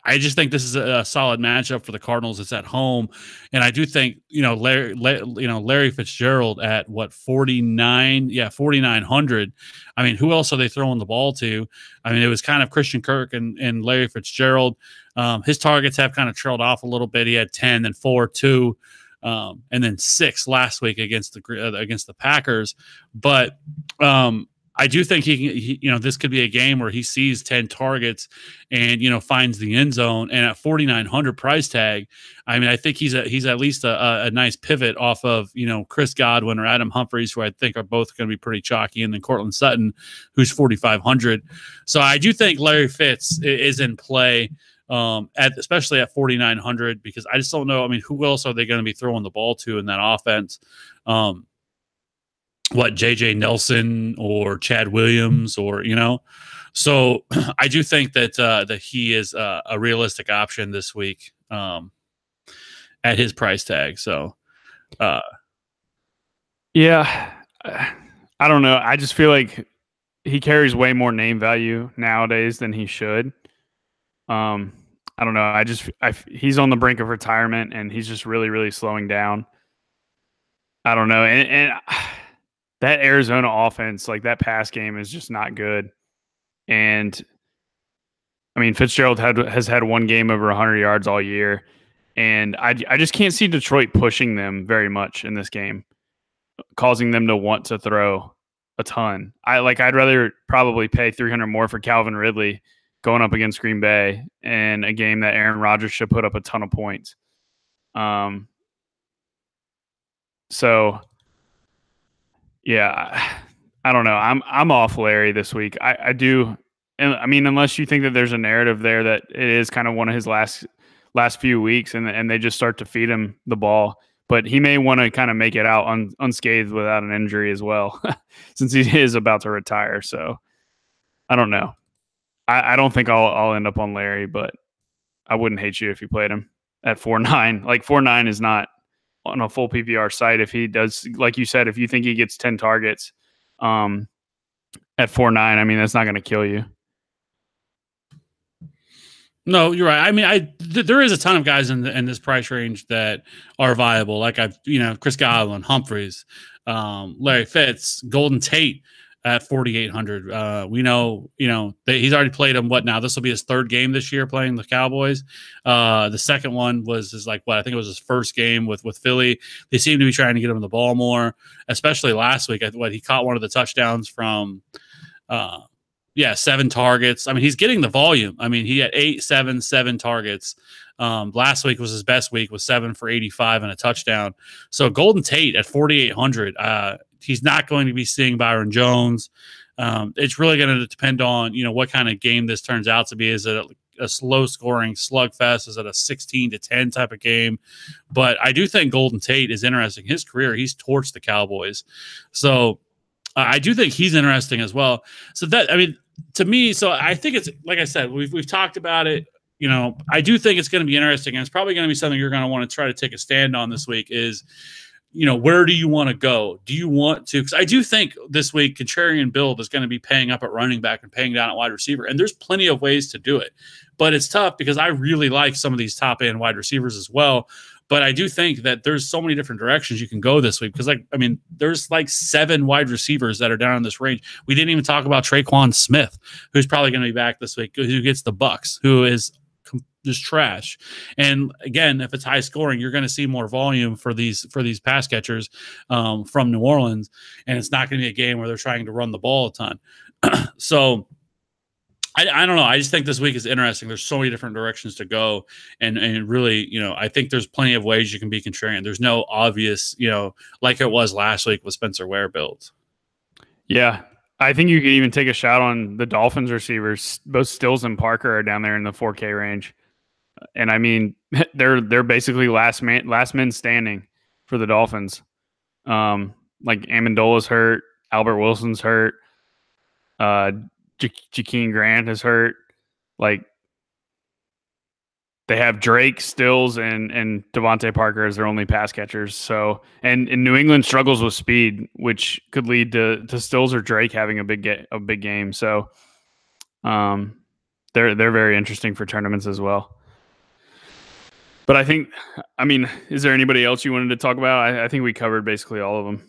I just think this is a solid matchup for the Cardinals. It's at home, and I do think Larry Fitzgerald at what 4,900. I mean, who else are they throwing the ball to? I mean, it was kind of Christian Kirk and Larry Fitzgerald. His targets have kind of trailed off a little bit. He had 10, then 4, 2, and then 6 last week against the Packers. But I do think this could be a game where he sees 10 targets and, finds the end zone. And at 4,900 price tag, I mean, I think he's at least a nice pivot off of, Chris Godwin or Adam Humphries, who I think are both going to be pretty chalky, and then Cortland Sutton, who's 4,500. So I do think Larry Fitz is in play, especially at 4,900, because I just don't know. I mean, who else are they going to be throwing the ball to in that offense? JJ Nelson or Chad Williams or, so I do think that he is a realistic option this week at his price tag. So, yeah, I don't know. I just feel like he carries way more name value nowadays than he should. I don't know. He's on the brink of retirement, and he's just really, really slowing down. I don't know. And that Arizona offense, like that pass game, is just not good. And I mean, Fitzgerald has had one game over 100 yards all year. And I just can't see Detroit pushing them very much in this game, causing them to want to throw a ton. I'd rather probably pay 300 more for Calvin Ridley going up against Green Bay in a game that Aaron Rodgers should put up a ton of points. So yeah, I don't know. I'm off Larry this week. I do, and I mean, unless you think that there's a narrative there that it is kind of one of his last few weeks, and they just start to feed him the ball. But he may want to kind of make it out unscathed without an injury as well, since he is about to retire. So I don't know. I don't think I'll end up on Larry, but I wouldn't hate you if you played him at 4.9. Like 4.9 is not on a full PPR site. If he does, like you said, if you think he gets 10 targets at 4.9, I mean, that's not going to kill you. No, you're right. I mean, there is a ton of guys in this price range that are viable. Like Chris Godwin, Humphreys, Larry Fitz, Golden Tate at 4,800. We know, that he's already played him. What now? This will be his third game this year playing the Cowboys. The second one was I think it was his first game with Philly. They seem to be trying to get him the ball more, especially last week. He caught one of the touchdowns from. 7 targets. I mean, he's getting the volume. I mean, he had 7 targets. Last week was his best week with 7 for 85 and a touchdown. So Golden Tate at 4,800. He's not going to be seeing Byron Jones. It's really going to depend on, what kind of game this turns out to be. Is it a slow scoring slugfest? Is it a 16-10 type of game? But I do think Golden Tate is interesting. His career, he's torched the Cowboys. So I do think he's interesting as well. So to me, so I think it's, like I said, we've talked about it. I do think it's going to be interesting, and it's probably going to be something you're going to want to try to take a stand on this week is, where do you want to go? Do you want to, because I do think this week contrarian build is going to be paying up at running back and paying down at wide receiver, and there's plenty of ways to do it, but it's tough because I really like some of these top end wide receivers as well. But I do think that there's so many different directions you can go this week because, there's 7 wide receivers that are down in this range. We didn't even talk about Traquan Smith, who's probably going to be back this week, who gets the Bucks, who is just trash. And again, if it's high scoring, you're going to see more volume for these pass catchers from New Orleans, and it's not going to be a game where they're trying to run the ball a ton. So I don't know. I just think this week is interesting. There's so many different directions to go. And really, I think there's plenty of ways you can be contrarian. There's no obvious, like it was last week with Spencer Ware builds. Yeah. I think you could even take a shot on the Dolphins receivers. Both Stills and Parker are down there in the 4K range. And I mean, they're basically last men standing for the Dolphins. Like Amendola's hurt. Albert Wilson's hurt. Jakeem Grant is hurt. Like, they have Drake, Stills, and Devontae Parker as their only pass catchers. So, and New England struggles with speed, which could lead to Stills or Drake having a big game. So, they're very interesting for tournaments as well. But is there anybody else you wanted to talk about? I think we covered basically all of them.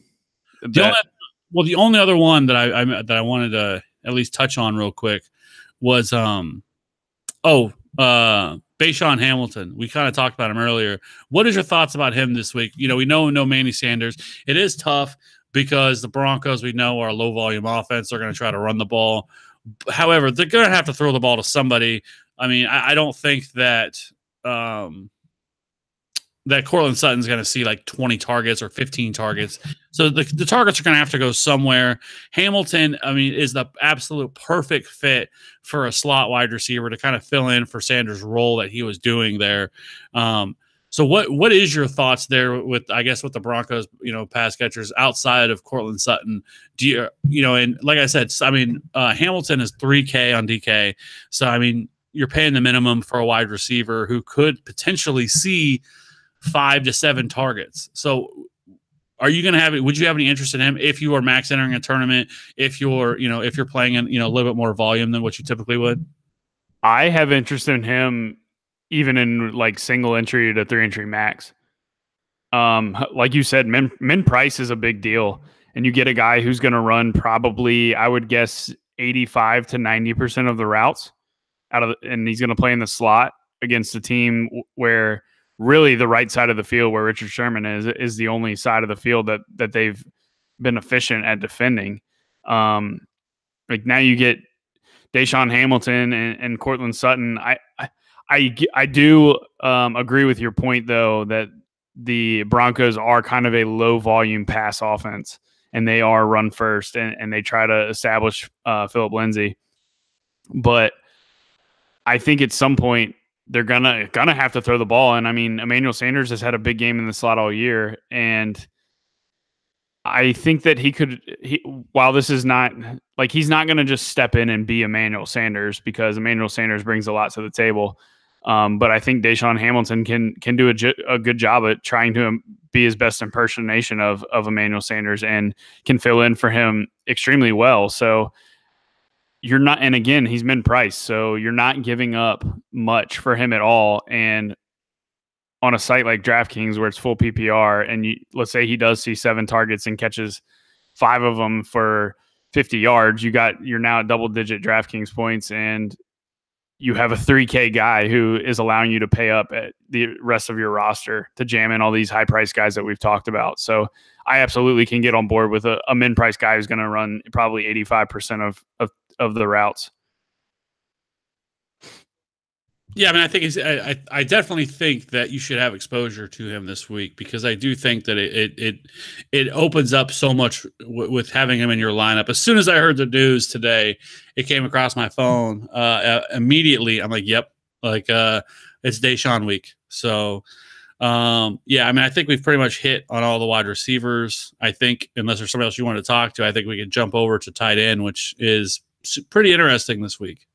The only other one that I wanted to at least touch on real quick was Bayshawn Hamilton. We kind of talked about him earlier. What is your thoughts about him this week? We know no Manny Sanders. It is tough because the Broncos, we know, are a low volume offense. They're going to try to run the ball. However, they're going to have to throw the ball to somebody. I mean, I don't think that that Cortland Sutton's going to see 20 targets or 15 targets. So the targets are going to have to go somewhere. Hamilton, is the absolute perfect fit for a slot wide receiver to kind of fill in for Sanders' role that he was doing there. So what is your thoughts there with the Broncos, pass catchers outside of Cortland Sutton? Do you, and like I said, Hamilton is 3K on DK. So, you're paying the minimum for a wide receiver who could potentially see 5 to 7 targets. So would you have any interest in him if you are max entering a tournament, if you're playing in, a little bit more volume than what you typically would? I have interest in him even in single entry to 3 entry max. Like you said, min price is a big deal, and you get a guy who's going to run probably, I would guess, 85 to 90% of the routes and he's going to play in the slot against a team where really the right side of the field where Richard Sherman is the only side of the field that they've been efficient at defending. Like now you get Deshaun Hamilton and Cortland Sutton. I do agree with your point though that the Broncos are kind of a low volume pass offense and they are run first and they try to establish Phillip Lindsay. But I think at some point they're gonna have to throw the ball. And I mean, Emmanuel Sanders has had a big game in the slot all year, and I think that while this is not like he's not going to just step in and be Emmanuel Sanders because Emmanuel Sanders brings a lot to the table. But I think Deshaun Hamilton can do a good job at trying to be his best impersonation of Emmanuel Sanders and can fill in for him extremely well. So you're not, and again, he's min-priced, so you're not giving up much for him at all. And on a site like DraftKings where it's full PPR, and let's say he does see 7 targets and catches 5 of them for 50 yards, you're now at double-digit DraftKings points, and you have a 3K guy who is allowing you to pay up at the rest of your roster to jam in all these high-priced guys that we've talked about. So I absolutely can get on board with a min-price guy who's going to run probably 85% of the routes. Yeah, I mean, I think I definitely think that you should have exposure to him this week because I do think that it opens up so much with having him in your lineup. As soon as I heard the news today, it came across my phone. Immediately, I'm like, "Yep, like it's Deshaun week." So, yeah, I mean, I think we've pretty much hit on all the wide receivers. I think unless there's somebody else you want to talk to, I think we can jump over to tight end, which is pretty interesting this week.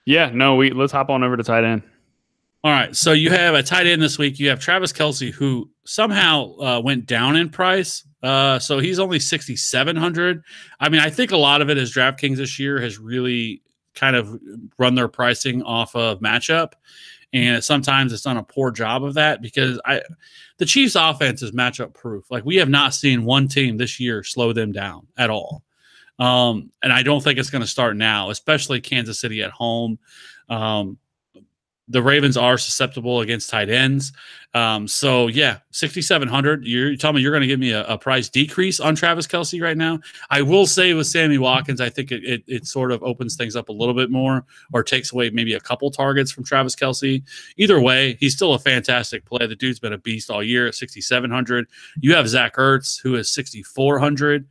Yeah, no, let's hop on over to tight end. All right, so you have a tight end this week. You have Travis Kelce, who somehow went down in price. So he's only 6,700. I mean, I think a lot of it is DraftKings this year has really kind of run their pricing off of matchup. And sometimes it's done a poor job of that because the Chiefs offense is matchup proof. Like we have not seen one team this year slow them down at all. And I don't think it's going to start now, especially Kansas City at home. The Ravens are susceptible against tight ends. So yeah, 6,700. You tell me you're going to give me a price decrease on Travis Kelce right now. I will say with Sammy Watkins, I think it sort of opens things up a little bit more or takes away maybe a couple targets from Travis Kelce. Either way, he's still a fantastic play. The dude's been a beast all year at 6,700. You have Zach Ertz, who is 6,400.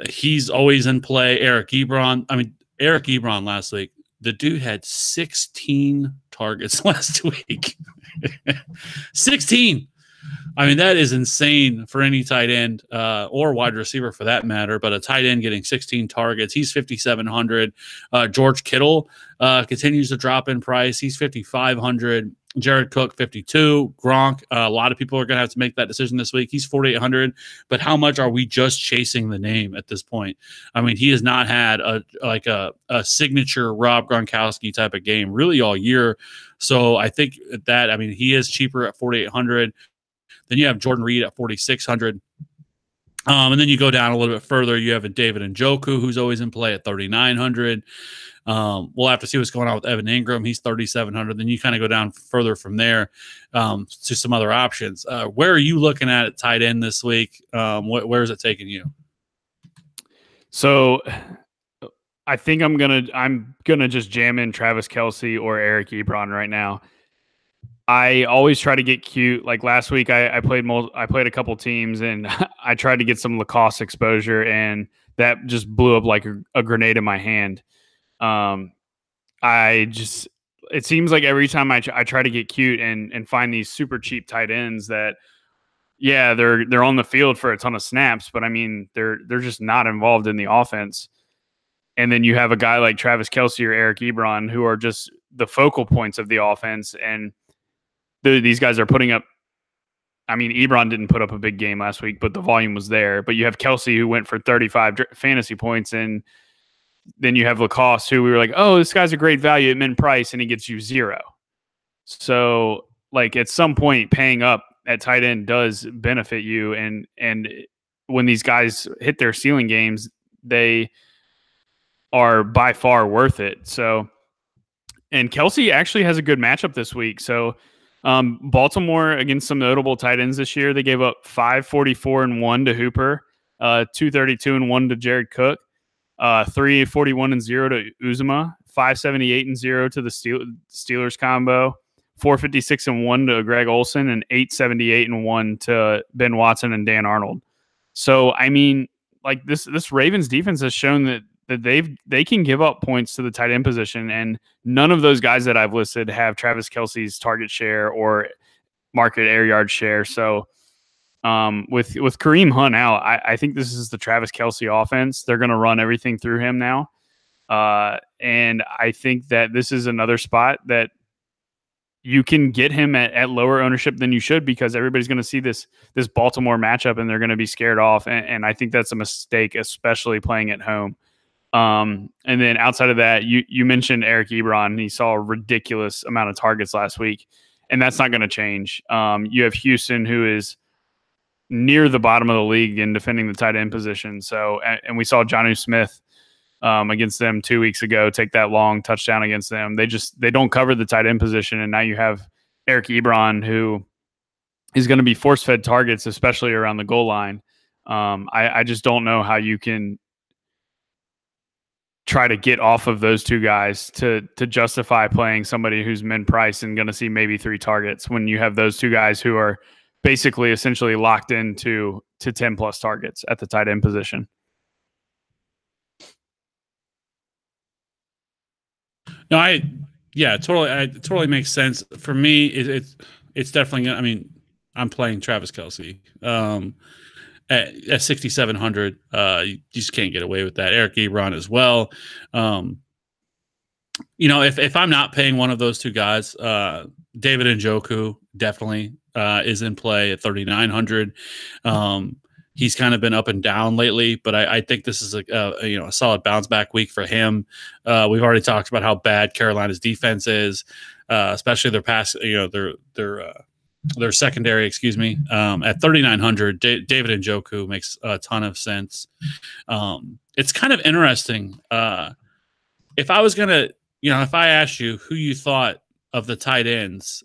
He's always in play. Eric Ebron last week, the dude had 16 targets last week. 16. I mean, that is insane for any tight end or wide receiver for that matter, but a tight end getting 16 targets. He's 5,700. George Kittle continues to drop in price. He's 5,500. Jared Cook, 52. Gronk, a lot of people are going to have to make that decision this week. He's 4,800. But how much are we just chasing the name at this point? I mean, he has not had a signature Rob Gronkowski type of game really all year. So I think he is cheaper at 4,800. Then you have Jordan Reed at 4,600. And then you go down a little bit further. You have a David Njoku, who's always in play at 3,900. We'll have to see what's going on with Evan Ingram. He's 3,700. Then you kind of go down further from there to some other options. Where are you looking at tight end this week? Where is it taking you? So I think I'm gonna just jam in Travis Kelce or Eric Ebron right now. I always try to get cute. Like last week, I played a couple teams and I tried to get some Lacoste exposure, and that just blew up like a grenade in my hand. It seems like every time I try to get cute and find these super cheap tight ends that, yeah, they're on the field for a ton of snaps, but I mean they're just not involved in the offense. And then you have a guy like Travis Kelce or Eric Ebron who are just the focal points of the offense, and these guys are putting up. I mean, Ebron didn't put up a big game last week, but the volume was there. But you have Kelce who went for 35 fantasy points, and then you have Lacoste who we were like, oh, this guy's a great value at min price, and he gets you 0. So, like at some point, paying up at tight end does benefit you. And when these guys hit their ceiling games, they are by far worth it. So, and Kelsey actually has a good matchup this week. So, Baltimore against some notable tight ends this year, they gave up 544-1 to Hooper, 232-1 to Jared Cook, 341-0 to Uzuma, 578-0 to the Steelers combo, 456-1 to Greg Olsen, and 878-1 to Ben Watson and Dan Arnold. So, I mean, like this Ravens defense has shown that they can give up points to the tight end position, and none of those guys that I've listed have Travis Kelce's target share or market air yard share. So with Kareem Hunt out, I think this is the Travis Kelce offense. They're going to run everything through him now. And I think that this is another spot that you can get him at lower ownership than you should, because everybody's going to see this Baltimore matchup and they're going to be scared off. And I think that's a mistake, especially playing at home. And then outside of that, you mentioned Eric Ebron. He saw a ridiculous amount of targets last week, and that's not going to change. You have Houston, who is near the bottom of the league in defending the tight end position. So, and we saw Jonnu Smith against them 2 weeks ago take that long touchdown against them. They don't cover the tight end position, and now you have Eric Ebron, who is going to be force-fed targets, especially around the goal line. I just don't know how you can try to get off of those two guys to justify playing somebody who's min-priced and going to see maybe 3 targets when you have those two guys who are basically essentially locked into 10-plus targets at the tight end position. No, it totally makes sense. For me, it's definitely, I mean, I'm playing Travis Kelce. At 6,700, you just can't get away with that. Eric Ebron as well. If I'm not paying one of those two guys, David Njoku definitely is in play at 3,900. He's kind of been up and down lately, but I think this is a solid bounce back week for him. We've already talked about how bad Carolina's defense is, especially their pass. Their secondary, at 3,900. David Njoku makes a ton of sense. It's kind of interesting. If I was gonna, if I asked you who you thought of the tight ends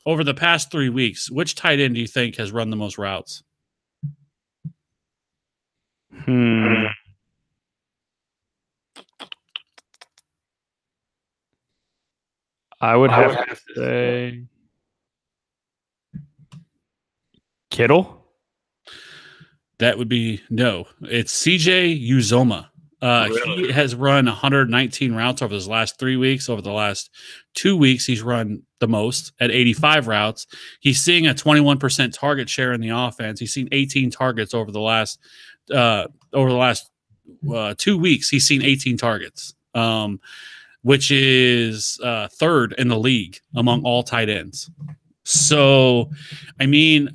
over the past 3 weeks, which tight end do you think has run the most routes? I would have to say Kittle? That would be no. It's CJ Uzoma. Really? He has run 119 routes over his last 3 weeks. Over the last 2 weeks, he's run the most at 85 routes. He's seeing a 21% target share in the offense. He's seen 18 targets over the last 2 weeks. He's seen 18 targets, which is third in the league among all tight ends. So, I mean,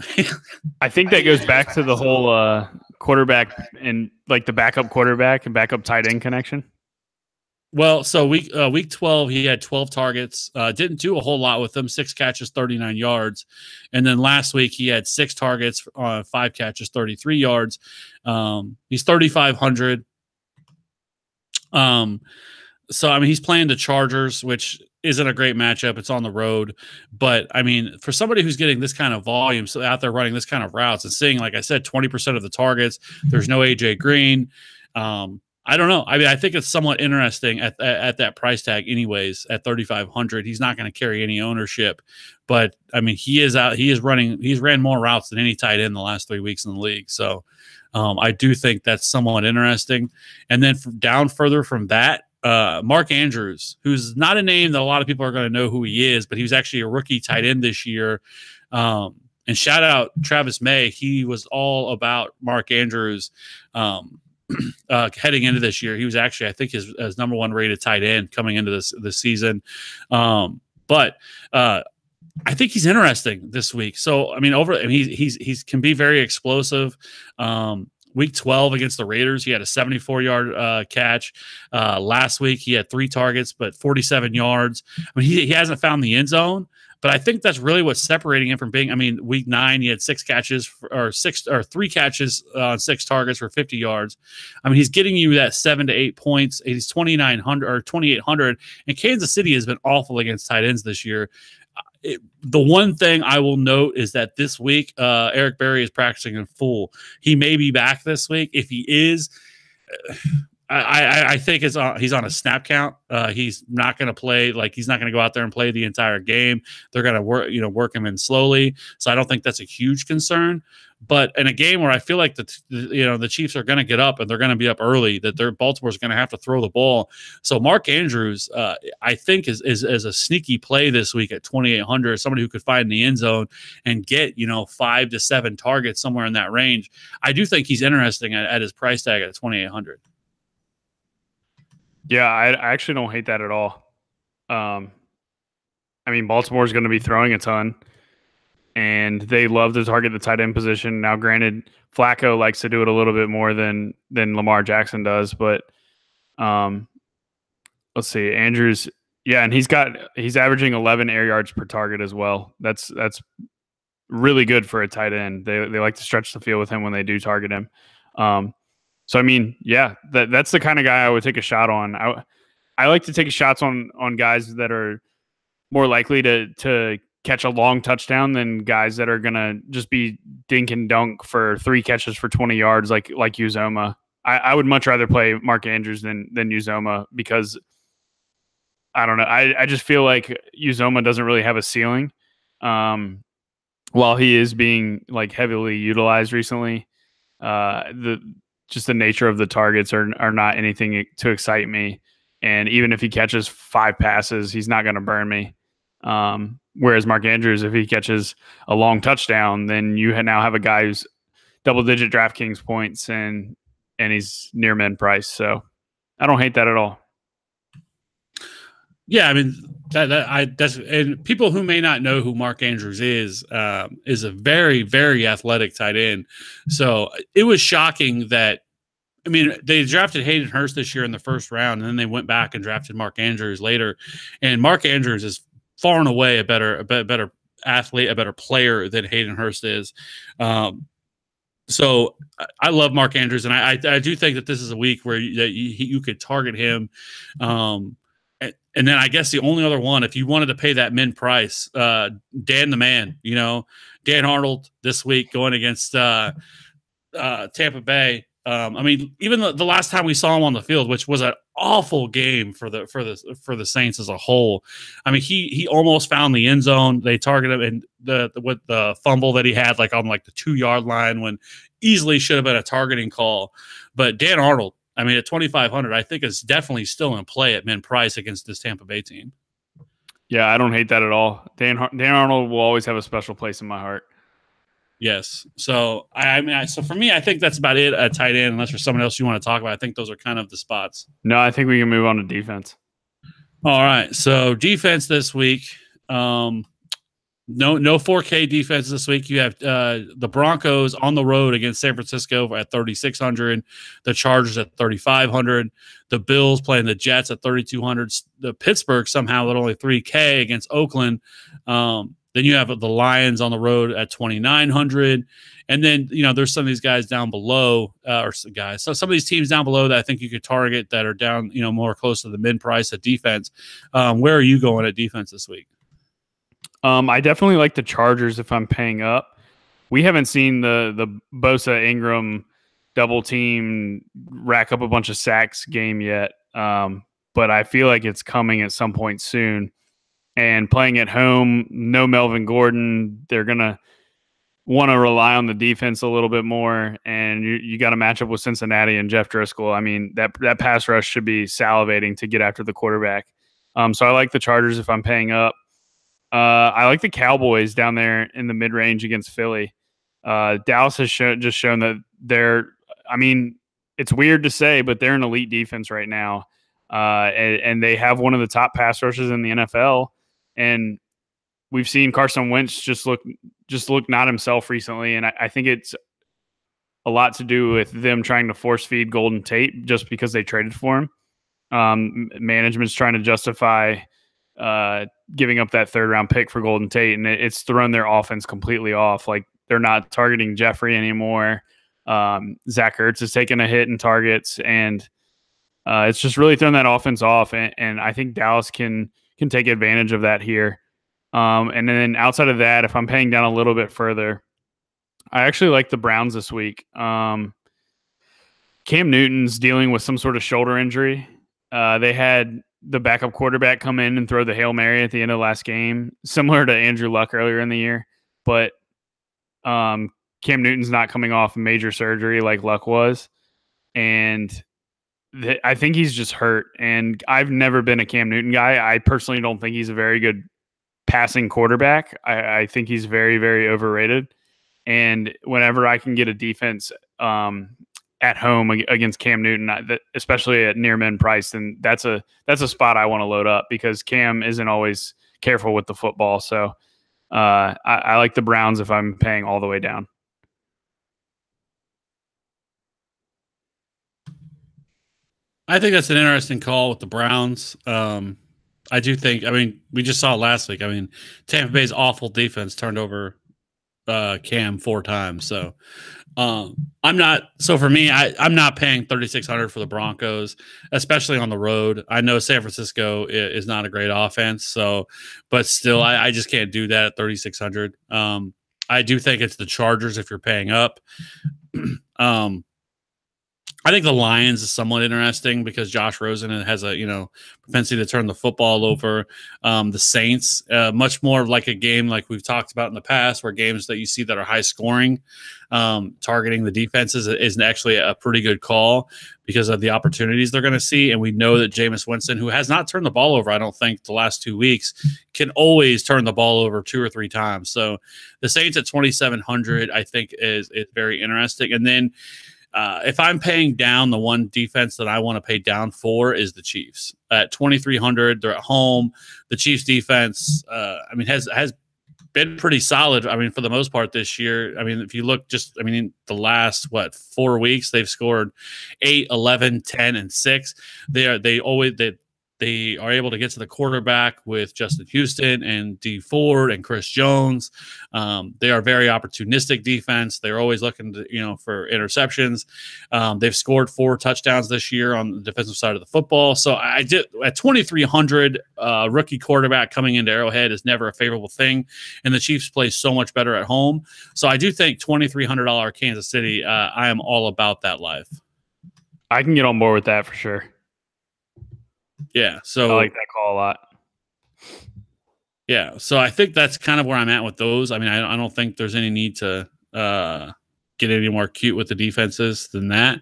I think that goes back to the whole quarterback and like the backup quarterback and backup tight end connection. Well, so week 12, he had 12 targets. Didn't do a whole lot with them. 6 catches, 39 yards. And then last week he had 6 targets, 5 catches, 33 yards. He's 3,500. So, I mean, he's playing the Chargers, which isn't a great matchup. It's on the road. But, I mean, for somebody who's getting this kind of volume, so out there running this kind of routes and seeing, like I said, 20% of the targets, there's no A.J. Green. I don't know. I mean, I think it's somewhat interesting at that price tag anyways, at 3,500. He's not going to carry any ownership. But, I mean, he's ran more routes than any tight end the last 3 weeks in the league. So, I do think that's somewhat interesting. And then down further from that, Mark Andrews, who's not a name that a lot of people are going to know who he is, but he was actually a rookie tight end this year. And shout out Travis May. He was all about Mark Andrews heading into this year. He was actually, I think, his number 1 rated tight end coming into this season. But I think he's interesting this week. So, I mean, he's can be very explosive. Week 12 against the Raiders, he had a 74-yard catch. Last week, he had 3 targets, but 47 yards. I mean, he hasn't found the end zone, But I think that's really what's separating him from being. I mean, week 9, he had 6 catches or 3 catches on 6 targets for 50 yards. I mean, he's getting you that 7 to 8 points. He's 2,900 or 2,800. And Kansas City has been awful against tight ends this year. The one thing I will note is that this week, Eric Berry is practicing in full. He may be back this week. If he is, I think he's on a snap count. He's not going to play, like he's not going to go out there and play the entire game. They're going to work him in slowly. So I don't think that's a huge concern. But in a game where I feel like the Chiefs are going to get up and they're going to be up early, that Baltimore's going to have to throw the ball. So Mark Andrews, I think is a sneaky play this week at 2,800. Somebody who could find the end zone and get 5 to 7 targets somewhere in that range. I do think he's interesting at his price tag at 2,800. Yeah, I actually don't hate that at all. I mean, Baltimore's going to be throwing a ton, and they love to target the tight end position. Now, granted, Flacco likes to do it a little bit more than Lamar Jackson does, but let's see, Andrews, yeah, and he's averaging 11 air yards per target as well. That's really good for a tight end. They like to stretch the field with him when they do target him. So I mean, yeah, that's the kind of guy I would take a shot on. I like to take shots on guys that are more likely to catch a long touchdown than guys that are gonna just be dink and dunk for 3 catches for 20 yards like Uzoma. I would much rather play Mark Andrews than Uzoma because I don't know. I just feel like Uzoma doesn't really have a ceiling. While he is being like heavily utilized recently, just the nature of the targets are not anything to excite me. And even if he catches 5 passes, he's not going to burn me. Whereas Mark Andrews, if he catches a long touchdown, then you now have a guy who's double-digit DraftKings points and he's near min price. So I don't hate that at all. Yeah, I mean and people who may not know who Mark Andrews is a very, very athletic tight end. So it was shocking that, I mean, they drafted Hayden Hurst this year in the first round, and then they went back and drafted Mark Andrews later. And Mark Andrews is far and away a better athlete, a better player than Hayden Hurst is. So I love Mark Andrews, and I do think that this is a week where you could target him. And then I guess the only other one, if you wanted to pay that min price, Dan the Man, Dan Arnold this week going against Tampa Bay. I mean, even the last time we saw him on the field, which was an awful game for the Saints as a whole. I mean, he almost found the end zone. They targeted him, and with the fumble that he had, like on the 2-yard line, when easily should have been a targeting call. But Dan Arnold, I mean, at 2,500, I think is definitely still in play at min price against this Tampa Bay team. Yeah, I don't hate that at all. Dan Arnold will always have a special place in my heart. Yes. So so for me, I think that's about it at tight end. Unless there's someone else you want to talk about, I think those are kind of the spots. No, I think we can move on to defense. All right. So defense this week. No 4K defense this week. You have the Broncos on the road against San Francisco at 3,600, the Chargers at 3,500, the Bills playing the Jets at 3,200, the Pittsburgh somehow at only 3K against Oakland. Then you have the Lions on the road at 2,900. And then, there's some of these guys down below, So some of these teams down below that I think you could target that are down, more close to the mid price at defense. Where are you going at defense this week? I definitely like the Chargers if I'm paying up. We haven't seen the Bosa Ingram double team rack up a bunch of sacks game yet. But I feel like it's coming at some point soon. And playing at home, no Melvin Gordon, they're going to want to rely on the defense a little bit more. And you got to match up with Cincinnati and Jeff Driscoll. I mean, that pass rush should be salivating to get after the quarterback. So I like the Chargers if I'm paying up. I like the Cowboys down there in the mid-range against Philly. Dallas has shown that they're – I mean, it's weird to say, but they're an elite defense right now. And they have one of the top pass rushes in the NFL. And we've seen Carson Wentz just look not himself recently. And I think it's a lot to do with them trying to force feed Golden Tate just because they traded for him. Management's trying to justify giving up that 3rd-round pick for Golden Tate, and it's thrown their offense completely off. Like, they're not targeting Jeffrey anymore. Zach Ertz is taking a hit in targets, and it's just really thrown that offense off. And I think Dallas can take advantage of that here. And then outside of that, if I'm paying down a little bit further, I actually like the Browns this week. Cam Newton's dealing with some sort of shoulder injury. They had the backup quarterback come in and throw the Hail Mary at the end of last game, similar to Andrew Luck earlier in the year. But Cam Newton's not coming off major surgery like Luck was. And I think he's just hurt. And I've never been a Cam Newton guy. I personally don't think he's a very good passing quarterback. I think he's very, very overrated. And whenever I can get a defense at home against Cam Newton, especially at near min price, then that's a spot I want to load up, because Cam isn't always careful with the football. So I like the Browns if I'm paying all the way down. I think that's an interesting call with the Browns. I do think, we just saw it last week. Tampa Bay's awful defense turned over Cam 4 times. So I'm not paying $3,600 for the Broncos, especially on the road. I know San Francisco is not a great offense, but still, I just can't do that at $3,600. I do think it's the Chargers if you're paying up. I think the Lions is somewhat interesting because Josh Rosen has a propensity to turn the football over. The Saints, much more like a game like we've talked about in the past, where games that you see that are high scoring, targeting the defenses is actually a pretty good call because of the opportunities they're going to see. And we know that Jameis Winston, who has not turned the ball over, I don't think, the last 2 weeks, can always turn the ball over 2 or 3 times. So the Saints at 2,700, I think, is very interesting. And then if I'm paying down, the one defense that I want to pay down for is the Chiefs at 2,300. They're at home. The Chiefs defense, has been pretty solid. For the most part this year. If you look in the last 4 weeks, they've scored 8, 11, 10, and 6. They are able to get to the quarterback with Justin Houston and Dee Ford and Chris Jones. They are very opportunistic defense. They're always looking for interceptions. They've scored 4 touchdowns this year on the defensive side of the football. So I did at 2,300, rookie quarterback coming into Arrowhead is never a favorable thing, and the Chiefs play so much better at home. So I do think $2,300 Kansas City. I am all about that life. I can get on board with that for sure. Yeah, so I like that call a lot. Yeah, so I think that's kind of where I'm at with those. I don't think there's any need to get any more cute with the defenses than that.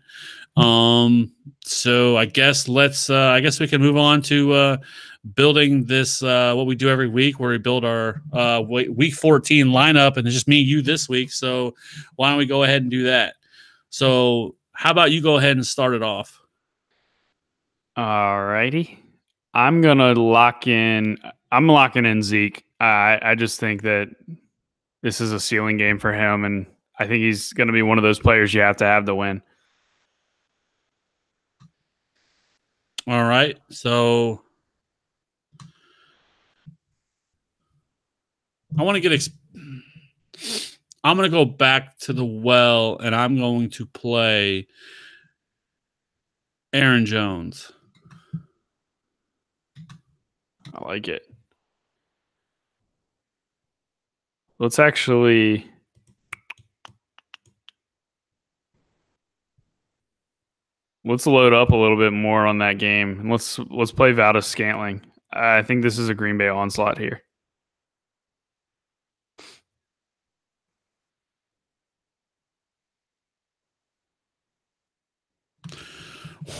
So I guess we can move on to building this what we do every week, where we build our week 14 lineup, and it's just me and you this week. So why don't we go ahead and do that? So how about you go ahead and start it off? All righty. I'm locking in Zeke. I just think that this is a ceiling game for him, and I think he's going to be one of those players you have to have to win. All right. So I'm going to go back to the well, and I'm going to play Aaron Jones. I like it. Let's load up a little bit more on that game. And let's play Valdez Scantling. I think this is a Green Bay onslaught here.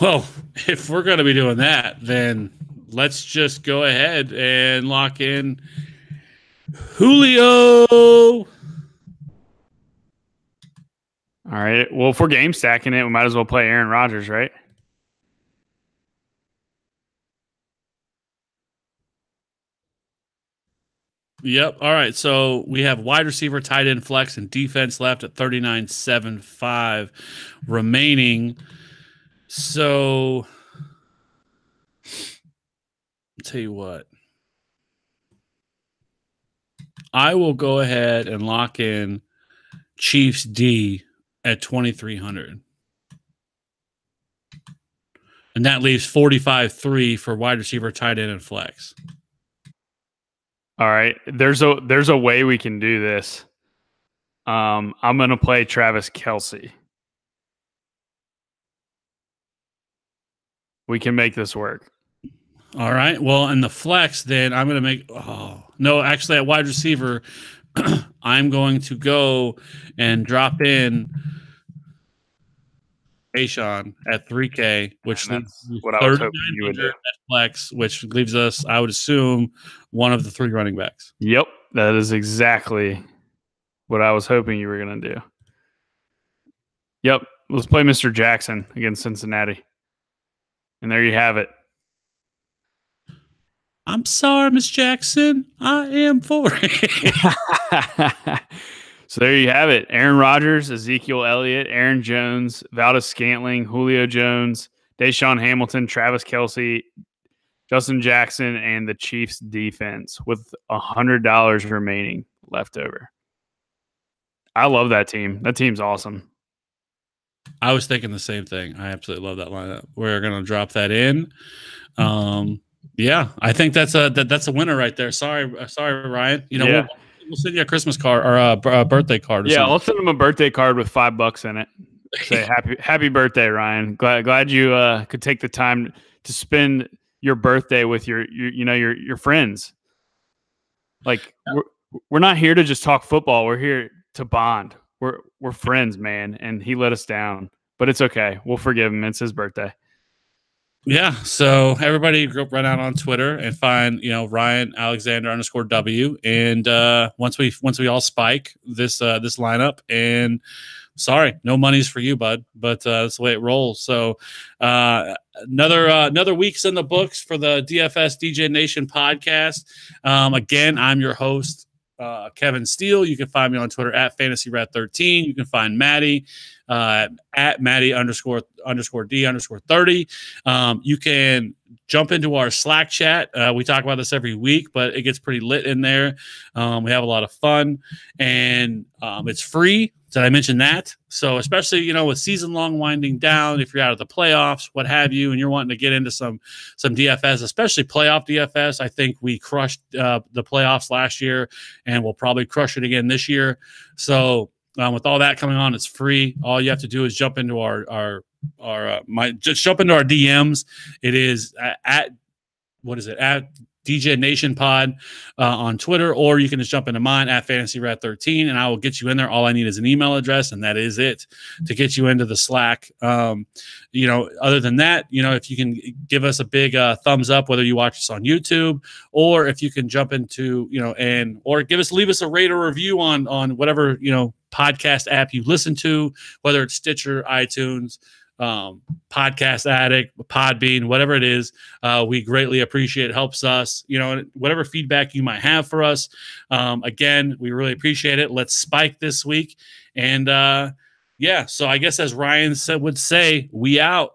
Well, if we're going to be doing that, then let's just go ahead and lock in Julio. All right. Well, if we're game stacking it, we might as well play Aaron Rodgers, right? Yep. All right. So we have wide receiver, tight end, flex, and defense left at 39.75 remaining. So I'll tell you what. I will go ahead and lock in Chiefs D at 2,300. And that leaves 45-3 for wide receiver, tight end, and flex. All right. There's a way we can do this. I'm gonna play Travis Kelce. We can make this work. All right. Well, in the flex, then I'm going to make. Oh no, actually, at wide receiver, I'm going to go and drop in Ashawn at 3K, which leaves what I was hoping you would do. at flex, which leaves us, I would assume, one of the 3 running backs. Yep, that is exactly what I was hoping you were going to do. Yep, let's play Mr. Jackson against Cincinnati. And there you have it. I'm sorry, Miss Jackson. I am for it. So there you have it. Aaron Rodgers, Ezekiel Elliott, Aaron Jones, Valdez-Scantling, Julio Jones, Deshaun Hamilton, Travis Kelce, Justin Jackson, and the Chiefs defense with $100 remaining left over. I love that team. That team's awesome. I was thinking the same thing. I absolutely love that lineup. We're going to drop that in. Yeah, I think that's a winner right there. Sorry, Ryan. You know, yeah. we'll send you a Christmas card or a birthday card. Yeah, I'll send him a birthday card with $5 in it. Say happy birthday, Ryan. Glad you could take the time to spend your birthday with your friends. Like we're not here to just talk football. We're here to bond. We're friends, man. And he let us down, but it's okay. We'll forgive him. It's his birthday. Yeah, so everybody run out on Twitter and find Ryan Alexander _W, and once we all spike this lineup, and sorry, no money's for you, bud, but that's the way it rolls. So another week's in the books for the DFS DJ Nation podcast. Again, I'm your host, Kevin Steele. You can find me on Twitter at FantasyRat13. You can find Maddie at Maddie _D_30. You can jump into our Slack chat. We talk about this every week, but it gets pretty lit in there. We have a lot of fun, and it's free. Did I mention that? So especially, with season long winding down, if you're out of the playoffs, what have you, and you're wanting to get into some DFS, especially playoff DFS, I think we crushed the playoffs last year, and we'll probably crush it again this year. So with all that coming on, it's free. All you have to do is jump into just jump into our DMs. It is at DJ Nation Pod on Twitter, or you can just jump into mine at FantasyRat13, and I will get you in there. All I need is an email address, and that is it to get you into the Slack. Other than that, if you can give us a big thumbs up, whether you watch us on YouTube, or if you can jump into, or leave us a rate or review on whatever, podcast app you listen to, whether it's Stitcher, iTunes, Podcast Addict, Podbean, whatever it is. We greatly appreciate it. Helps us, whatever feedback you might have for us. Again, we really appreciate it. Let's spike this week. And so I guess, as Ryan would say, we out.